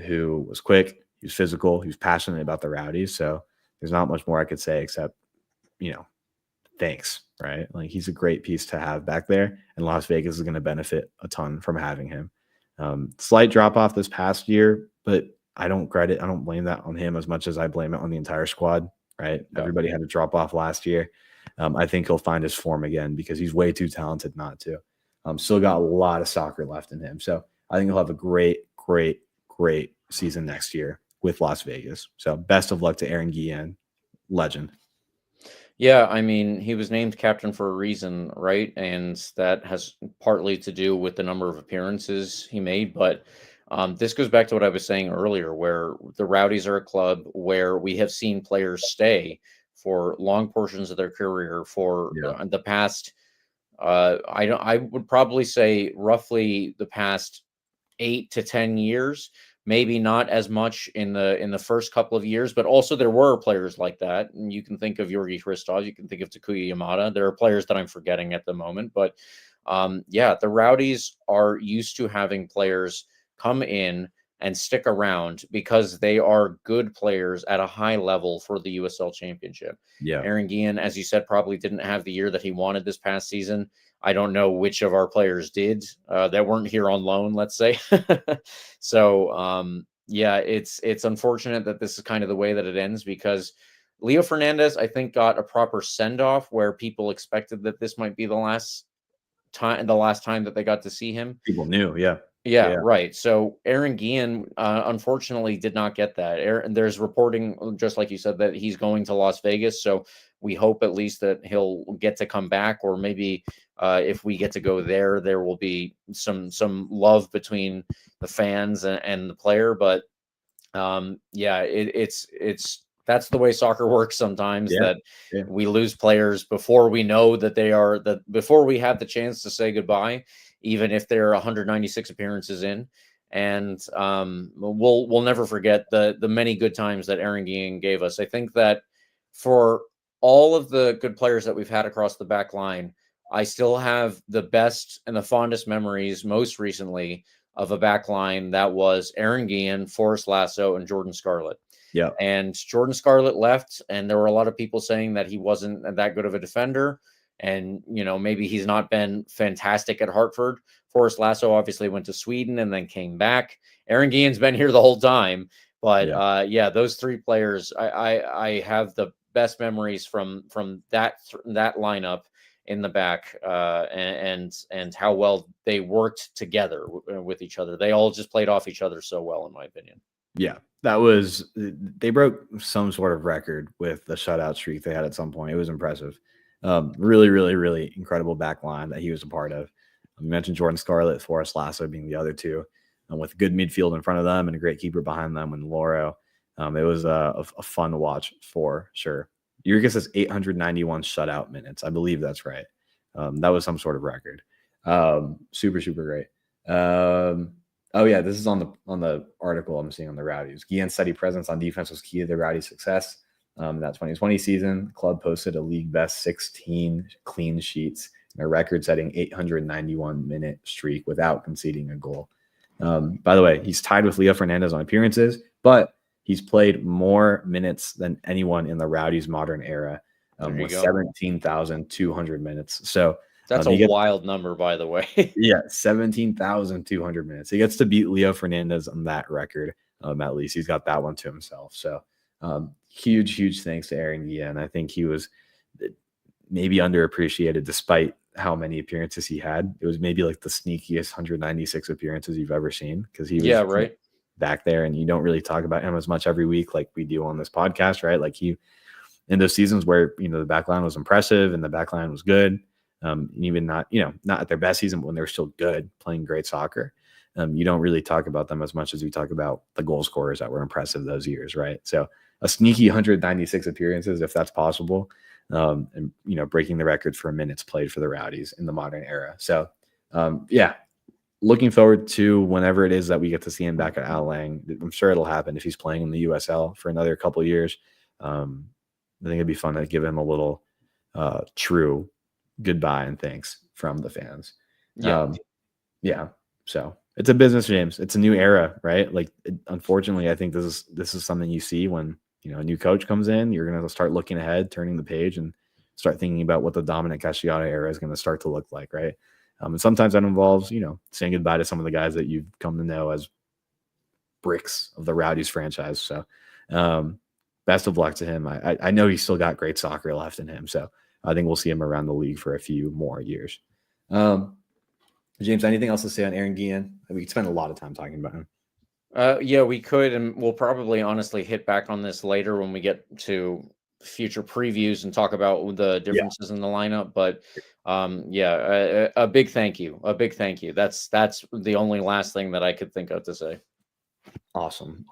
E: who was quick, he was physical, he was passionate about the Rowdies. So there's not much more I could say except, thanks, right? Like, he's a great piece to have back there, and Las Vegas is going to benefit a ton from having him. Slight drop off this past year, but I don't blame that on him as much as I blame it on the entire squad, right? Yeah. Everybody had to drop off last year. I think he'll find his form again because he's way too talented not to. Still got a lot of soccer left in him. So I think he'll have a great season next year with Las Vegas. So best of luck to Aaron Guillen, legend.
D: Yeah, I mean, he was named captain for a reason, right? And that has partly to do with the number of appearances he made. But this goes back to what I was saying earlier, where the Rowdies are a club where we have seen players stay for long portions of their career for the past. I would probably say roughly the past 8 to 10 years. Maybe not as much in the first couple of years, but also there were players like that. And you can think of Georgi Christov, you can think of Takuya Yamada. There are players that I'm forgetting at the moment, but the Rowdies are used to having players come in and stick around because they are good players at a high level for the USL Championship. Yeah, Aaron Guillen, as you said, probably didn't have the year that he wanted this past season. I don't know which of our players did that weren't here on loan, let's say. So, it's unfortunate that this is kind of the way that it ends because Leo Fernandez, I think, got a proper send-off where people expected that this might be the last time that they got to see him.
E: People knew, yeah.
D: Yeah, right. So Aaron Guillen, unfortunately, did not get that. There's reporting, just like you said, that he's going to Las Vegas. So we hope at least that he'll get to come back, or maybe if we get to go there, there will be some love between the fans and the player. But it's that's the way soccer works sometimes. We lose players before we know that before we have the chance to say goodbye, even if they're 196 appearances in. And we'll never forget the many good times that Aaron Guillen gave us. I think that for all of the good players that we've had across the back line, I still have the best and the fondest memories most recently of a back line that was Aaron Guillen, Forrest Lasso, and Jordan Scarlett. Yeah. And Jordan Scarlett left, and there were a lot of people saying that he wasn't that good of a defender. And, maybe he's not been fantastic at Hartford. Forrest Lasso obviously went to Sweden and then came back. Aaron Guillen's been here the whole time. But, those three players, I have the best memories from that lineup in the back and how well they worked together with each other. They all just played off each other so well, in my opinion.
E: Yeah, they broke some sort of record with the shutout streak they had at some point. It was impressive. Really incredible back line that he was a part of. You mentioned Jordan Scarlett, Forrest Lasso being the other two, with good midfield in front of them and a great keeper behind them and Loro. It was a fun watch for sure. Jurgen says 891 shutout minutes. I believe that's right. That was some sort of record. Super great. Oh yeah, this is on the article I'm seeing on the Rowdies. Guillen's steady presence on defense was key to the Rowdies' success. That 2020 season, the club posted a league best 16 clean sheets and a record-setting 891-minute streak without conceding a goal. By the way, he's tied with Leo Fernandez on appearances, but he's played more minutes than anyone in the Rowdies' modern era, with 17,200 minutes. So
D: that's a wild number, by the way.
E: yeah, 17,200 minutes. He gets to beat Leo Fernandez on that record. At least he's got that one to himself. So huge thanks to Aaron Guillen. I think he was maybe underappreciated despite how many appearances he had. It was maybe like the sneakiest 196 appearances you've ever seen, because he was back there, and you don't really talk about him as much every week like we do on this podcast, right? Like he, in those seasons where, the back line was impressive and the back line was good, and even not at their best season, but when they were still good, playing great soccer, you don't really talk about them as much as we talk about the goal scorers that were impressive those years, right? So a sneaky 196 appearances, if that's possible, and breaking the record for minutes played for the Rowdies in the modern era. So looking forward to whenever it is that we get to see him back at Al Lang. I'm sure it'll happen if he's playing in the USL for another couple of years. I think it'd be fun to give him a little true goodbye and thanks from the fans. So it's a business, James. It's a new era, right? Like, unfortunately, I think this is something you see when a new coach comes in. You're going to start looking ahead, turning the page, and start thinking about what the Dominic Casciata era is going to start to look like, right? And sometimes that involves, saying goodbye to some of the guys that you've come to know as bricks of the Rowdies franchise. So best of luck to him. I know he's still got great soccer left in him. So I think we'll see him around the league for a few more years. James, anything else to say on Aaron Guillen? We could spend a lot of time talking about him.
D: Yeah, we could, and we'll probably honestly hit back on this later when we get to future previews and talk about the differences in the lineup. But a big thank you. That's the only last thing that I could think of to say.
E: Awesome.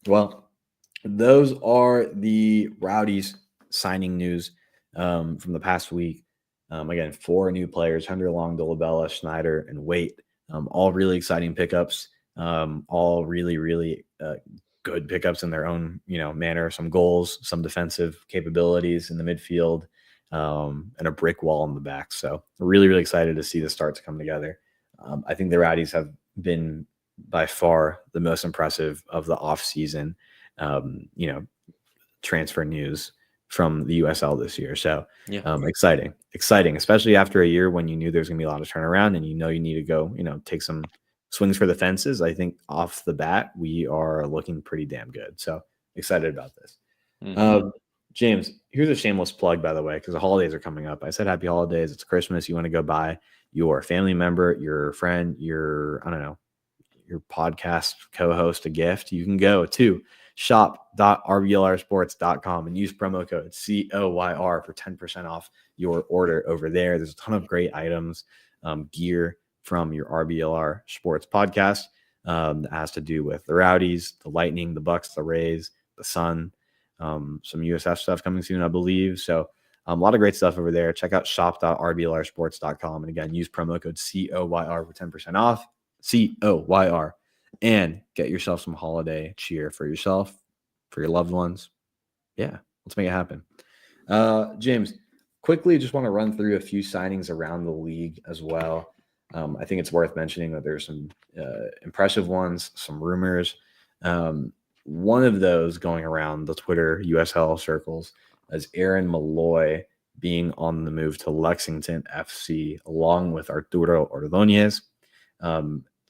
E: Well, those are the Rowdies signing news from the past week. Again, 4 new players: Hunter Long, Dolabella, Schneider, and Waite. All really exciting pickups. All really good pickups in their own manner. Some goals, some defensive capabilities in the midfield, and a brick wall in the back. So really excited to see the start to come together. I think the Rowdies have been by far the most impressive of the off-season transfer news from the USL this year. So exciting, especially after a year when you knew there's going to be a lot of turnaround, and you need to go take some swings for the fences. I think off the bat we are looking pretty damn good. So excited about this. James, here's a shameless plug, by the way, because the holidays are coming up. I said happy holidays. It's Christmas. You want to go buy your family member, your friend, your podcast co-host a gift, you can go to shop.rblrsports.com and use promo code COYR for 10% off your order over there. There's a ton of great items, gear from your RBLR Sports podcast that has to do with the Rowdies, the Lightning, the Bucks, the Rays, the Sun, some USF stuff coming soon, I believe. So a lot of great stuff over there. Check out shop.rblrsports.com. And again, use promo code COYR for 10% off. COYR, and get yourself some holiday cheer for yourself, for your loved ones. Yeah, let's make it happen. James, quickly, just want to run through a few signings around the league as well. I think it's worth mentioning that there's some impressive ones, some rumors. One of those going around the Twitter USL circles is Aaron Malloy being on the move to Lexington FC along with Arturo Ordóñez.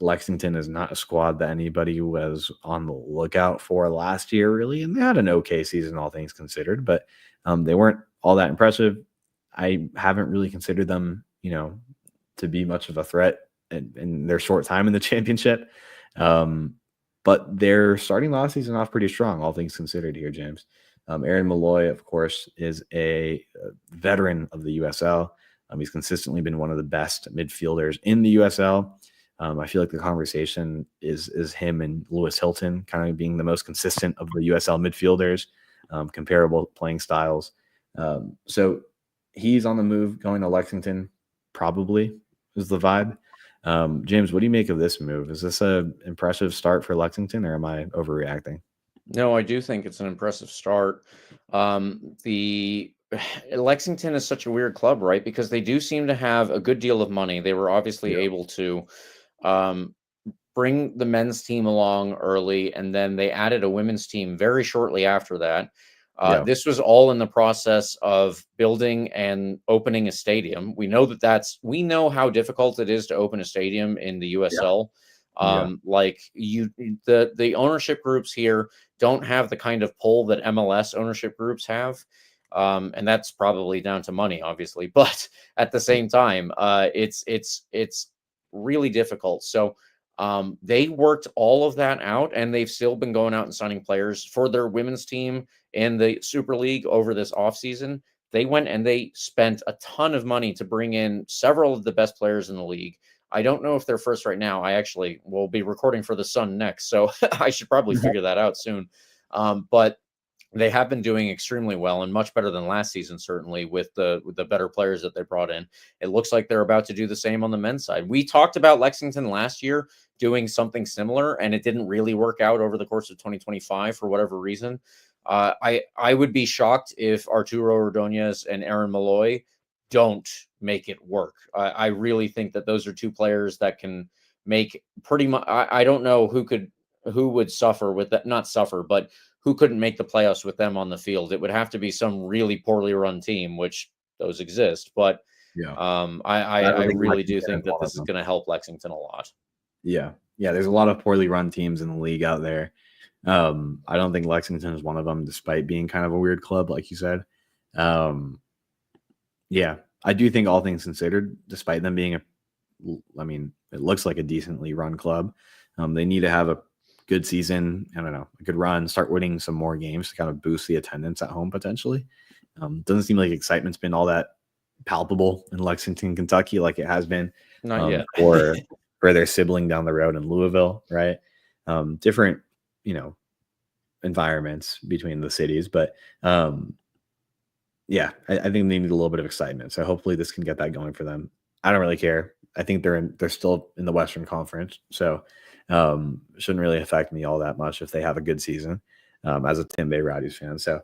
E: Lexington is not a squad that anybody was on the lookout for last year, really, and they had an okay season, all things considered, but they weren't all that impressive. I haven't really considered them, to be much of a threat in their short time in the championship, but they're starting last season off pretty strong, all things considered here, James. Aaron Malloy, of course, is a veteran of the USL. He's consistently been one of the best midfielders in the USL. I feel like the conversation is him and Lewis Hilton kind of being the most consistent of the USL midfielders, comparable playing styles. So he's on the move going to Lexington, probably is the vibe. James, what do you make of this move? Is this a impressive start for Lexington, or am I overreacting?
D: No, I do think it's an impressive start. The Lexington is such a weird club, right? Because they do seem to have a good deal of money. They were obviously able to um, bring the men's team along early, and then they added a women's team very shortly after that. This was all in the process of building and opening a stadium. We know we know how difficult it is to open a stadium in the USL. Like the ownership groups here don't have the kind of pull that MLS ownership groups have. And that's probably down to money, obviously, but at the same time, it's really difficult. So they worked all of that out, and they've still been going out and signing players for their women's team in the Super League over this offseason. They went and they spent a ton of money to bring in several of the best players in the league. I don't know if they're first right now. I actually will be recording for the Sun next, so I should probably figure that out soon. But they have been doing extremely well, and much better than last season, certainly with the better players that they brought in. It looks like they're about to do the same on the men's side. We talked about Lexington last year doing something similar, and it didn't really work out over the course of 2025 for whatever reason. I would be shocked if Arturo Ordonez and Aaron Malloy don't make it work. I really think that those are two players that can make pretty much. I don't know who would suffer with that, not suffer, but who couldn't make the playoffs with them on the field. It would have to be some really poorly run team, which those exist. But I really do think that this is going to help Lexington a lot.
E: Yeah. There's a lot of poorly run teams in the league out there. I don't think Lexington is one of them, despite being kind of a weird club, like you said. I do think, all things considered, despite them being it looks like a decently run club. They need to have a good season. I don't know, a good run, start winning some more games to kind of boost the attendance at home potentially. Doesn't seem like excitement's been all that palpable in Lexington, Kentucky, like it has been
D: Not yet.
E: or for their sibling down the road in Louisville, right? Different, environments between the cities, but I think they need a little bit of excitement. So hopefully this can get that going for them. I don't really care. I think they're still in the Western Conference, so shouldn't really affect me all that much if they have a good season as a Tim Bay Rowdies fan. So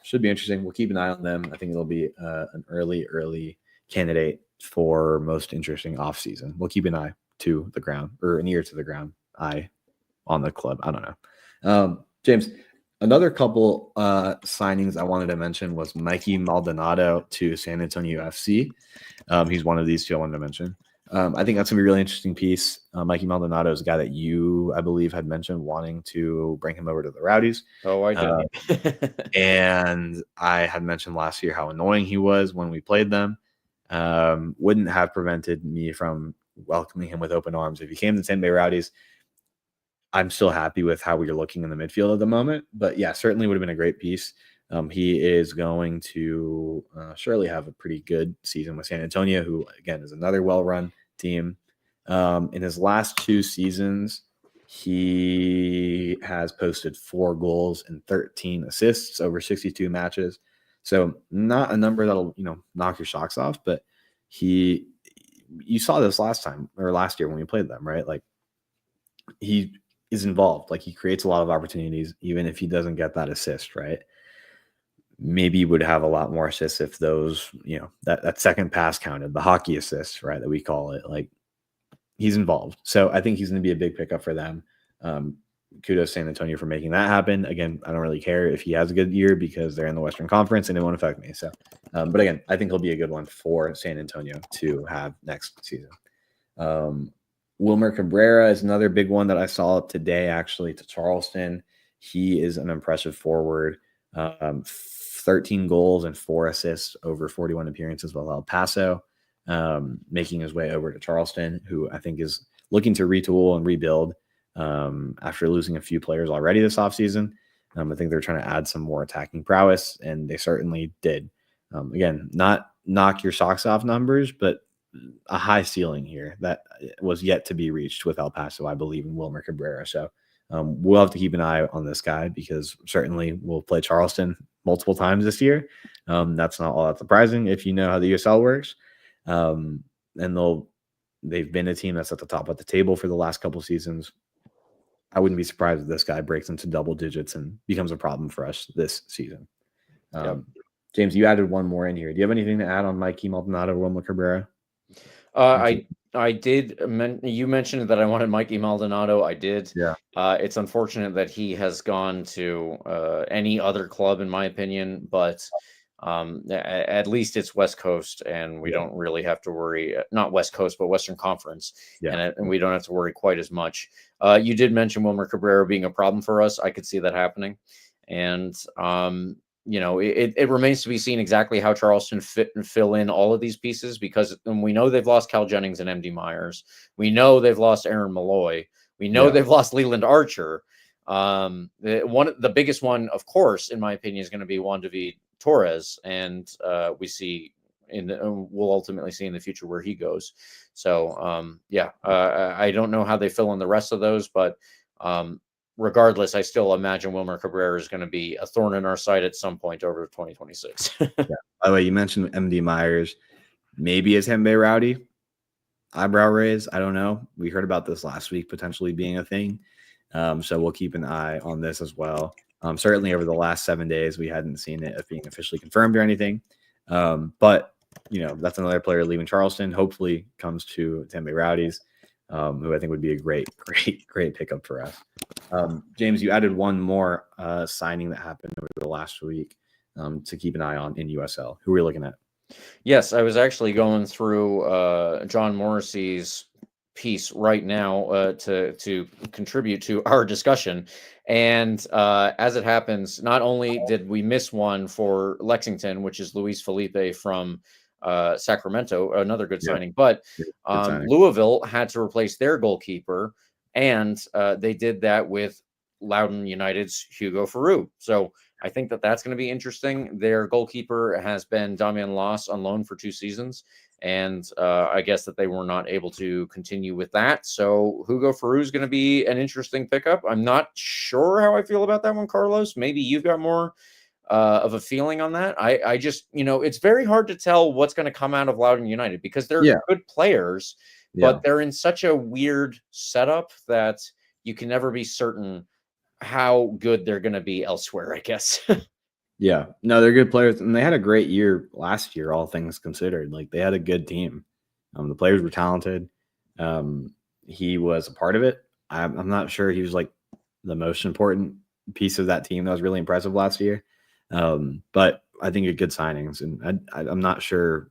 E: should be interesting. We'll keep an eye on them. I think it'll be an early candidate for most interesting offseason. We'll keep an eye to the ground, or an ear to the ground, eye on the club. I don't know. James, another couple signings I wanted to mention was Mikey Maldonado to San Antonio FC. He's one of these two I wanted to mention. I think that's going to be a really interesting piece. Mikey Maldonado is a guy that you, I believe, had mentioned wanting to bring him over to the Rowdies.
D: Oh, I did.
E: And I had mentioned last year how annoying he was when we played them. Wouldn't have prevented me from welcoming him with open arms if he came to Tampa Bay Rowdies. I'm still happy with how we're looking in the midfield at the moment. But yeah, certainly would have been a great piece. He is going to surely have a pretty good season with San Antonio, who, again, is another well-run team. In his last two seasons, he has posted 4 goals and 13 assists over 62 matches. So not a number that'll, knock your socks off, but you saw this last year when we played them, right? Like, he is involved. Like, he creates a lot of opportunities, even if he doesn't get that assist, right? Maybe he would have a lot more assists if those, that second pass counted, the hockey assists, right, that we call it. Like, he's involved. So I think he's going to be a big pickup for them. Kudos San Antonio for making that happen. Again, I don't really care if he has a good year because they're in the Western Conference and it won't affect me. So, but again, I think he'll be a good one for San Antonio to have next season. Wilmer Cabrera is another big one that I saw today, actually, to Charleston. He is an impressive forward. 13 goals and 4 assists over 41 appearances with El Paso, making his way over to Charleston, who I think is looking to retool and rebuild after losing a few players already this offseason. I think they're trying to add some more attacking prowess, and they certainly did. Again, not knock your socks off numbers, but a high ceiling here that was yet to be reached with El Paso, I believe, in Wilmer Cabrera. So we'll have to keep an eye on this guy because certainly we'll play Charleston multiple times this year. That's not all that surprising if you know how the USL works. And they'll They've been a team that's at the top of the table for the last couple seasons. I wouldn't be surprised if this guy breaks into double digits and becomes a problem for us this season. James, you added one more in here. Do you have anything to add on Mikey Maldonado, Wilmer Cabrera?
D: I did. You mentioned that I wanted Mikey Maldonado. I did.
E: Yeah.
D: It's unfortunate that he has gone to any other club, in my opinion, but at least it's West Coast, and we don't really have to worry. Not West Coast, but Western Conference, and we don't have to worry quite as much. You did mention Wilmer Cabrera being a problem for us. I could see that happening, and it remains to be seen exactly how Charleston fit and fill in all of these pieces, because we know they've lost Cal Jennings and MD Myers. We know they've lost Aaron Malloy. We know they've lost Leland Archer. The biggest one, of course, in my opinion, is going to be Juan David Torres, and we'll ultimately see in the future where he goes. So I don't know how they fill in the rest of those, but regardless, I still imagine Wilmer Cabrera is going to be a thorn in our side at some point over 2026.
E: By the way, you mentioned MD Myers. Maybe it's Hembe Rowdy. Eyebrow raise. I don't know. We heard about this last week potentially being a thing. So we'll keep an eye on this as well. Certainly over the last 7 days, we hadn't seen it being officially confirmed or anything. But, that's another player leaving Charleston. Hopefully comes to Hembe Rowdies. Who I think would be a great pickup for us. James, you added one more signing that happened over the last week to keep an eye on in USL. Who are we looking at?
D: Yes, I was actually going through John Morrissey's piece right now to contribute to our discussion. And as it happens, not only did we miss one for Lexington, which is Luis Felipe from Sacramento, another good signing, but Louisville had to replace their goalkeeper, and they did that with Loudoun United's Hugo Farou. So I think that's going to be interesting. Their goalkeeper has been Damian Loss on loan for 2 seasons, and I guess that they were not able to continue with that. So Hugo Farou is going to be an interesting pickup. I'm not sure how I feel about that one, Carlos. Maybe you've got more of a feeling on that. I just, it's very hard to tell what's going to come out of Loudoun United, because they're good players, but they're in such a weird setup that you can never be certain how good they're going to be elsewhere, I guess.
E: Yeah, no, they're good players, and they had a great year last year, all things considered. Like, they had a good team. The players were talented. He was a part of it. I'm not sure he was like the most important piece of that team that was really impressive last year. But I think a good signings, and I'm not sure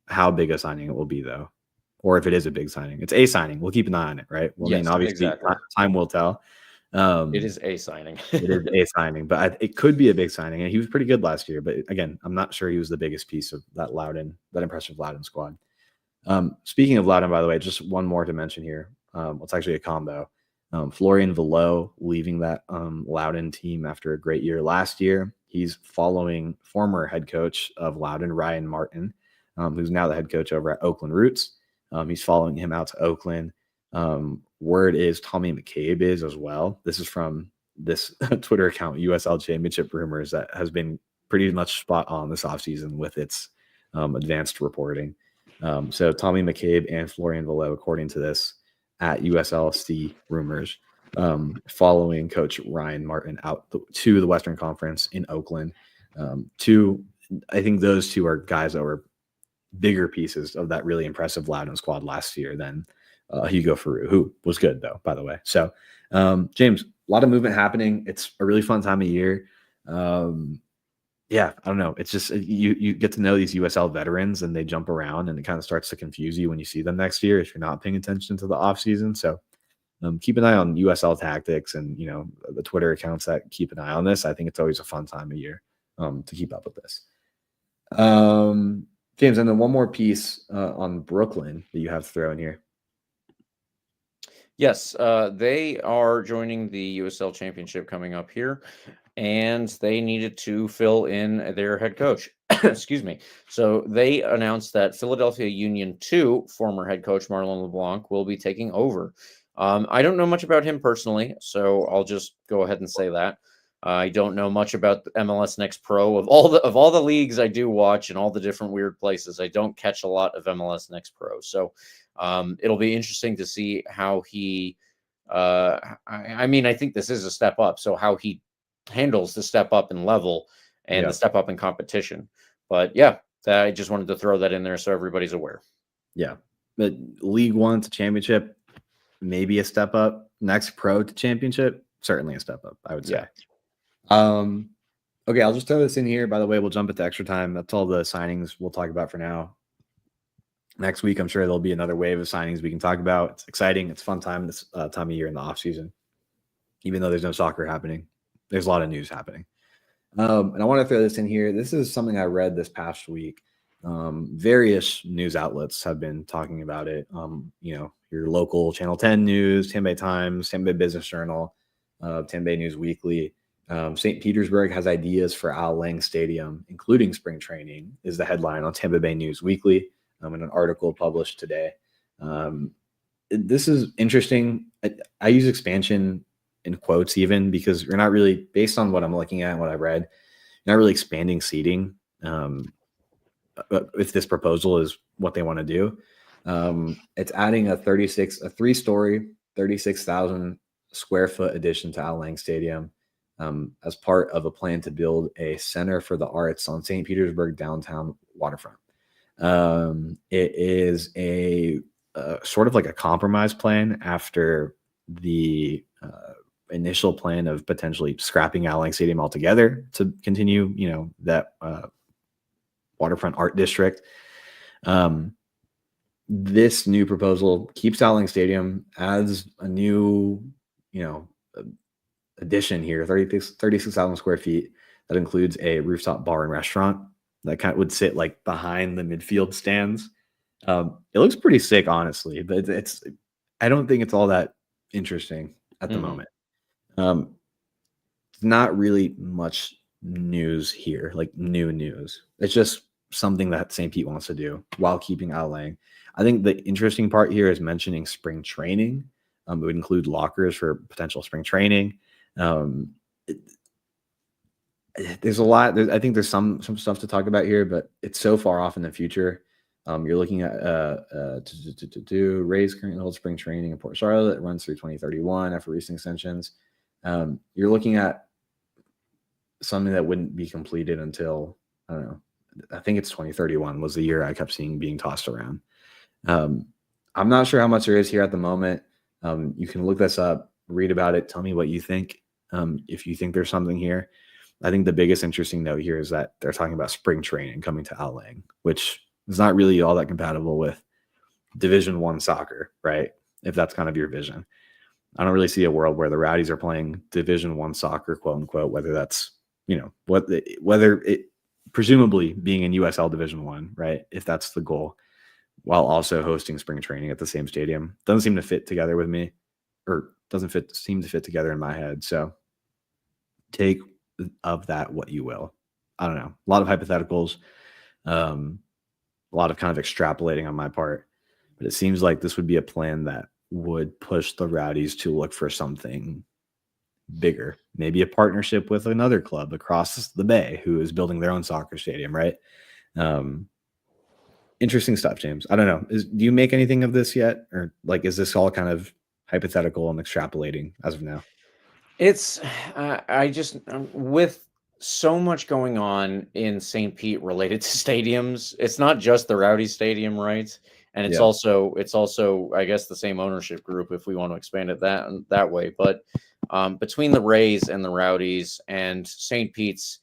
E: how big a signing it will be, though, or if it is a big signing. It's a signing. We'll keep an eye on it, right? Well, yes, obviously, exactly. Time will tell.
D: It is a signing.
E: It is a signing, but it could be a big signing, and he was pretty good last year. But again, I'm not sure he was the biggest piece of that impressive Loudoun squad. Speaking of Loudoun, by the way, just one more to mention here. It's actually a combo. Florian Velo leaving that Loudoun team after a great year last year. He's following former head coach of Loudoun, Ryan Martin, who's now the head coach over at Oakland Roots. He's following him out to Oakland. Word is Tommy McCabe is as well. This is from this Twitter account, USL Championship Rumors, that has been pretty much spot on this offseason with its advanced reporting. So Tommy McCabe and Florian Velo, according to this, at USLC Rumors, following Coach Ryan Martin out to the Western Conference in Oakland. I think those two are guys that were bigger pieces of that really impressive Loudoun squad last year than Hugo Farou, who was good, though, by the way. So, James, a lot of movement happening. It's a really fun time of year. I don't know. It's just you get to know these USL veterans, and they jump around, and it kind of starts to confuse you when you see them next year if you're not paying attention to the offseason. So keep an eye on USL tactics and, the Twitter accounts that keep an eye on this. I think it's always a fun time of year to keep up with this. James, and then one more piece on Brooklyn that you have to throw in here.
D: Yes, they are joining the USL Championship coming up here, and they needed to fill in their head coach. Excuse me. So they announced that Philadelphia Union 2 former head coach Marlon LeBlanc will be taking over. I don't know much about him personally, so I'll just go ahead and say that. I don't know much about the MLS Next Pro. Of all the leagues I do watch and all the different weird places, I don't catch a lot of MLS Next Pro. So it'll be interesting to see how he. I mean, I think this is a step up. So how he handles the step up in level and the step up in competition. But yeah, I just wanted to throw that in there so everybody's aware.
E: Yeah, but League One to Championship, maybe a step up. Next Pro to Championship, certainly a step up, I would say. Okay, I'll just throw this in here. By the way, we'll jump into extra time. That's all the signings we'll talk about for now. Next week, I'm sure there'll be another wave of signings we can talk about. It's exciting. It's a fun time this time of year in the off season. Even though there's no soccer happening, there's a lot of news happening. And I want to throw this in here. This is something I read this past week. Various news outlets have been talking about it. Your local Channel 10 News, Tampa Bay Times, Tampa Bay Business Journal, Tampa Bay News Weekly. St. Petersburg has ideas for Al Lang Stadium, including spring training, is the headline on Tampa Bay News Weekly in an article published today. This is interesting. I use expansion in quotes even because you're not really, based on what I'm looking at and what I read, you're not really expanding seating. If this proposal is what they want to do, it's adding a 3-story, 36,000 square foot addition to Al Lang Stadium as part of a plan to build a center for the arts on St. Petersburg downtown waterfront. It is a sort of like a compromise plan after the initial plan of potentially scrapping Al Lang Stadium altogether to continue, that waterfront art district. This new proposal keeps Al Lang Stadium, adds a new, addition here, 36,000 square feet. That includes a rooftop bar and restaurant that kind of would sit like behind the midfield stands. It looks pretty sick, honestly, but I don't think it's all that interesting at the moment. It's not really much news here, like new news. It's just something that St. Pete wants to do while keeping Al Lang. I think the interesting part here is mentioning spring training. It would include lockers for potential spring training. There's a lot. I think there's some stuff to talk about here, but it's so far off in the future. You're looking at Rays currently hold spring training in Port Charlotte. It runs through 2031 after recent extensions. You're looking at something that wouldn't be completed until, I don't know, I think it's 2031 was the year I kept seeing being tossed around. I'm not sure how much there is here at the moment. You can look this up, read about it, tell me what you think. If you think there's something here. I think the biggest interesting note here is that they're talking about spring training coming to Al Lang, which is not really all that compatible with Division I soccer, right? If that's kind of your vision. I don't really see a world where the Rowdies are playing Division I soccer, quote unquote, whether that's, whether it presumably being in USL Division I, right? If that's the goal, while also hosting spring training at the same stadium. Doesn't seem to fit together with me, or seem to fit together in my head. So take of that what you will. I don't know. A lot of hypotheticals, a lot of kind of extrapolating on my part, but it seems like this would be a plan that would push the Rowdies to look for something bigger, maybe a partnership with another club across the bay who is building their own soccer stadium, right? Interesting stuff, James. I don't know. Do you make anything of this yet? Or like, is this all kind of hypothetical and extrapolating as of now?
D: It's, with so much going on in St. Pete related to stadiums, it's not just the Rowdy Stadium, right? And it's also, I guess, the same ownership group, if we want to expand it that way. But between the Rays and the Rowdies and St. Pete's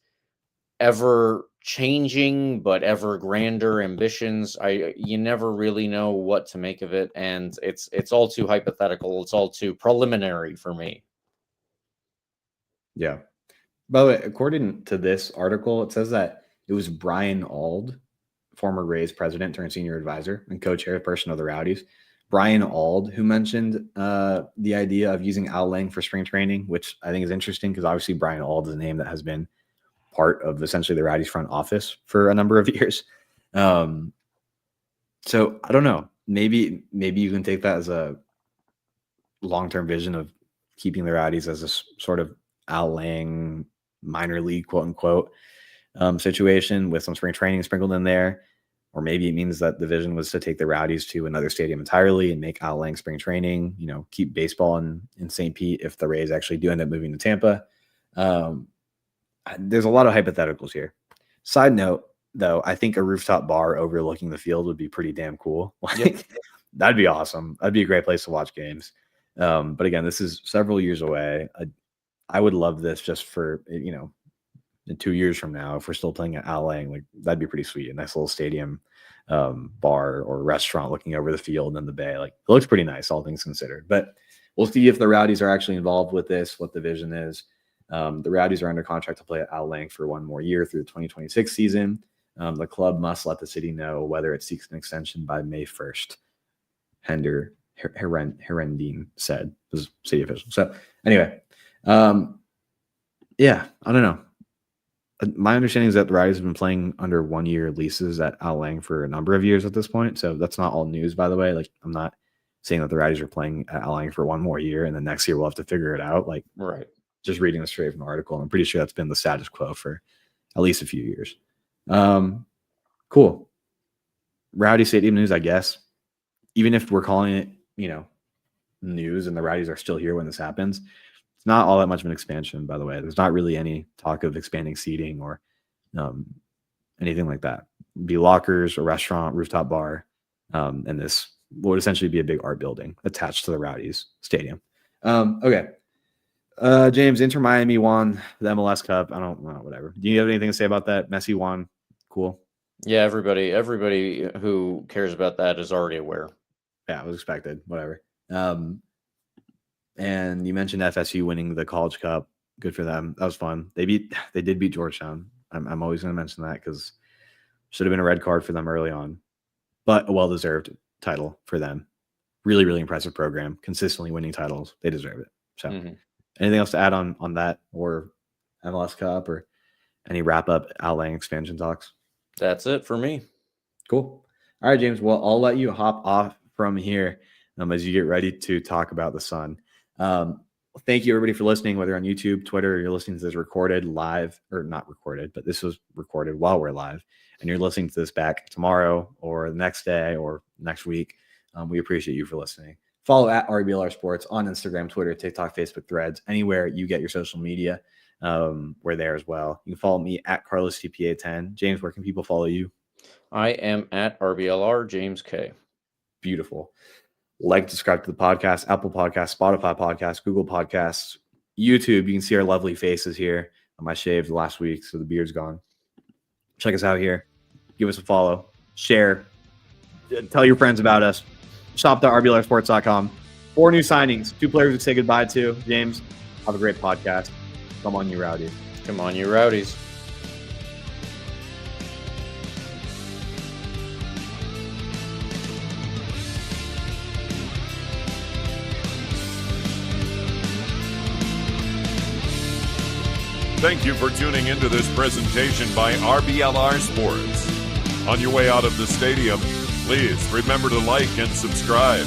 D: ever changing but ever grander ambitions, you never really know what to make of it, and it's all too hypothetical. It's all too preliminary for me.
E: Yeah. By the way, according to this article, it says that it was Brian Auld, former Rays president turned senior advisor and co-chairperson of the Rowdies, Brian Auld, who mentioned the idea of using Al Lang for spring training, which I think is interesting because obviously Brian Auld is a name that has been part of essentially the Rowdies front office for a number of years. So I don't know. Maybe you can take that as a long-term vision of keeping the Rowdies as a sort of Al Lang minor league, quote unquote, situation with some spring training sprinkled in there. Or maybe it means that the vision was to take the Rowdies to another stadium entirely and make Al Lang spring training, keep baseball in St. Pete if the Rays actually do end up moving to Tampa. There's a lot of hypotheticals here. Side note, though, I think a rooftop bar overlooking the field would be pretty damn cool. That'd be awesome. That'd be a great place to watch games. But again, this is several years away. I would love this just for, in 2 years from now, if we're still playing at Al Lang, like that'd be pretty sweet. A nice little stadium bar or restaurant looking over the field and the bay. Like it looks pretty nice, all things considered. But we'll see if the Rowdies are actually involved with this, what the vision is. The Rowdies are under contract to play at Al Lang for one more year through the 2026 season. The club must let the city know whether it seeks an extension by May 1st. Hender Herendeen said, this is city official. So anyway, I don't know. My understanding is that the Rowdies have been playing under 1 year leases at Al Lang for a number of years at this point. So that's not all news, by the way. Like I'm not saying that the Rowdies are playing at Al Lang for one more year and then next year we'll have to figure it out. Like
D: Right.
E: Just reading this straight from the article. I'm pretty sure that's been the status quo for at least a few years. Cool. Rowdy Stadium news, I guess. Even if we're calling it, news and the Rowdies are still here when this happens, it's not all that much of an expansion, by the way. There's not really any talk of expanding seating or anything like that. It'd be lockers, a restaurant, rooftop bar, and this would essentially be a big art building attached to the Rowdies Stadium. Okay. James, Inter Miami won the MLS Cup. I don't know, whatever. Do you have anything to say about that? Messi won. Cool.
D: Yeah, everybody who cares about that is already aware.
E: Yeah, it was expected. Whatever. And you mentioned FSU winning the College Cup. Good for them. That was fun. They did beat Georgetown. I'm always going to mention that because should have been a red card for them early on, but a well-deserved title for them. Really, really impressive program. Consistently winning titles. They deserve it. So anything else to add on that or MLS Cup or any wrap-up Al Lang expansion talks?
D: That's it for me.
E: Cool. All right, James. Well, I'll let you hop off from here as you get ready to talk about the Sun. Thank you, everybody, for listening, whether on YouTube, Twitter, or you're listening to this recorded live, or not recorded, but this was recorded while we're live, and you're listening to this back tomorrow or the next day or next week. We appreciate you for listening. Follow at RBLR Sports on Instagram, Twitter, TikTok, Facebook, Threads, anywhere you get your social media. We're there as well. You can follow me at Carlos TPA10. James, where can people follow you?
D: I am at RBLR James K.
E: Beautiful. Like, subscribe to the podcast, Apple Podcasts, Spotify Podcasts, Google Podcasts, YouTube. You can see our lovely faces here. I shaved last week, so the beard's gone. Check us out here. Give us a follow. Share. Tell your friends about us. Shop.rblrsports.com. 4 new signings. 2 players to say goodbye to. James, have a great podcast. Come on, you Rowdies.
D: Come on, you Rowdies.
C: Thank you for tuning into this presentation by RBLR Sports. On your way out of the stadium, please remember to like and subscribe.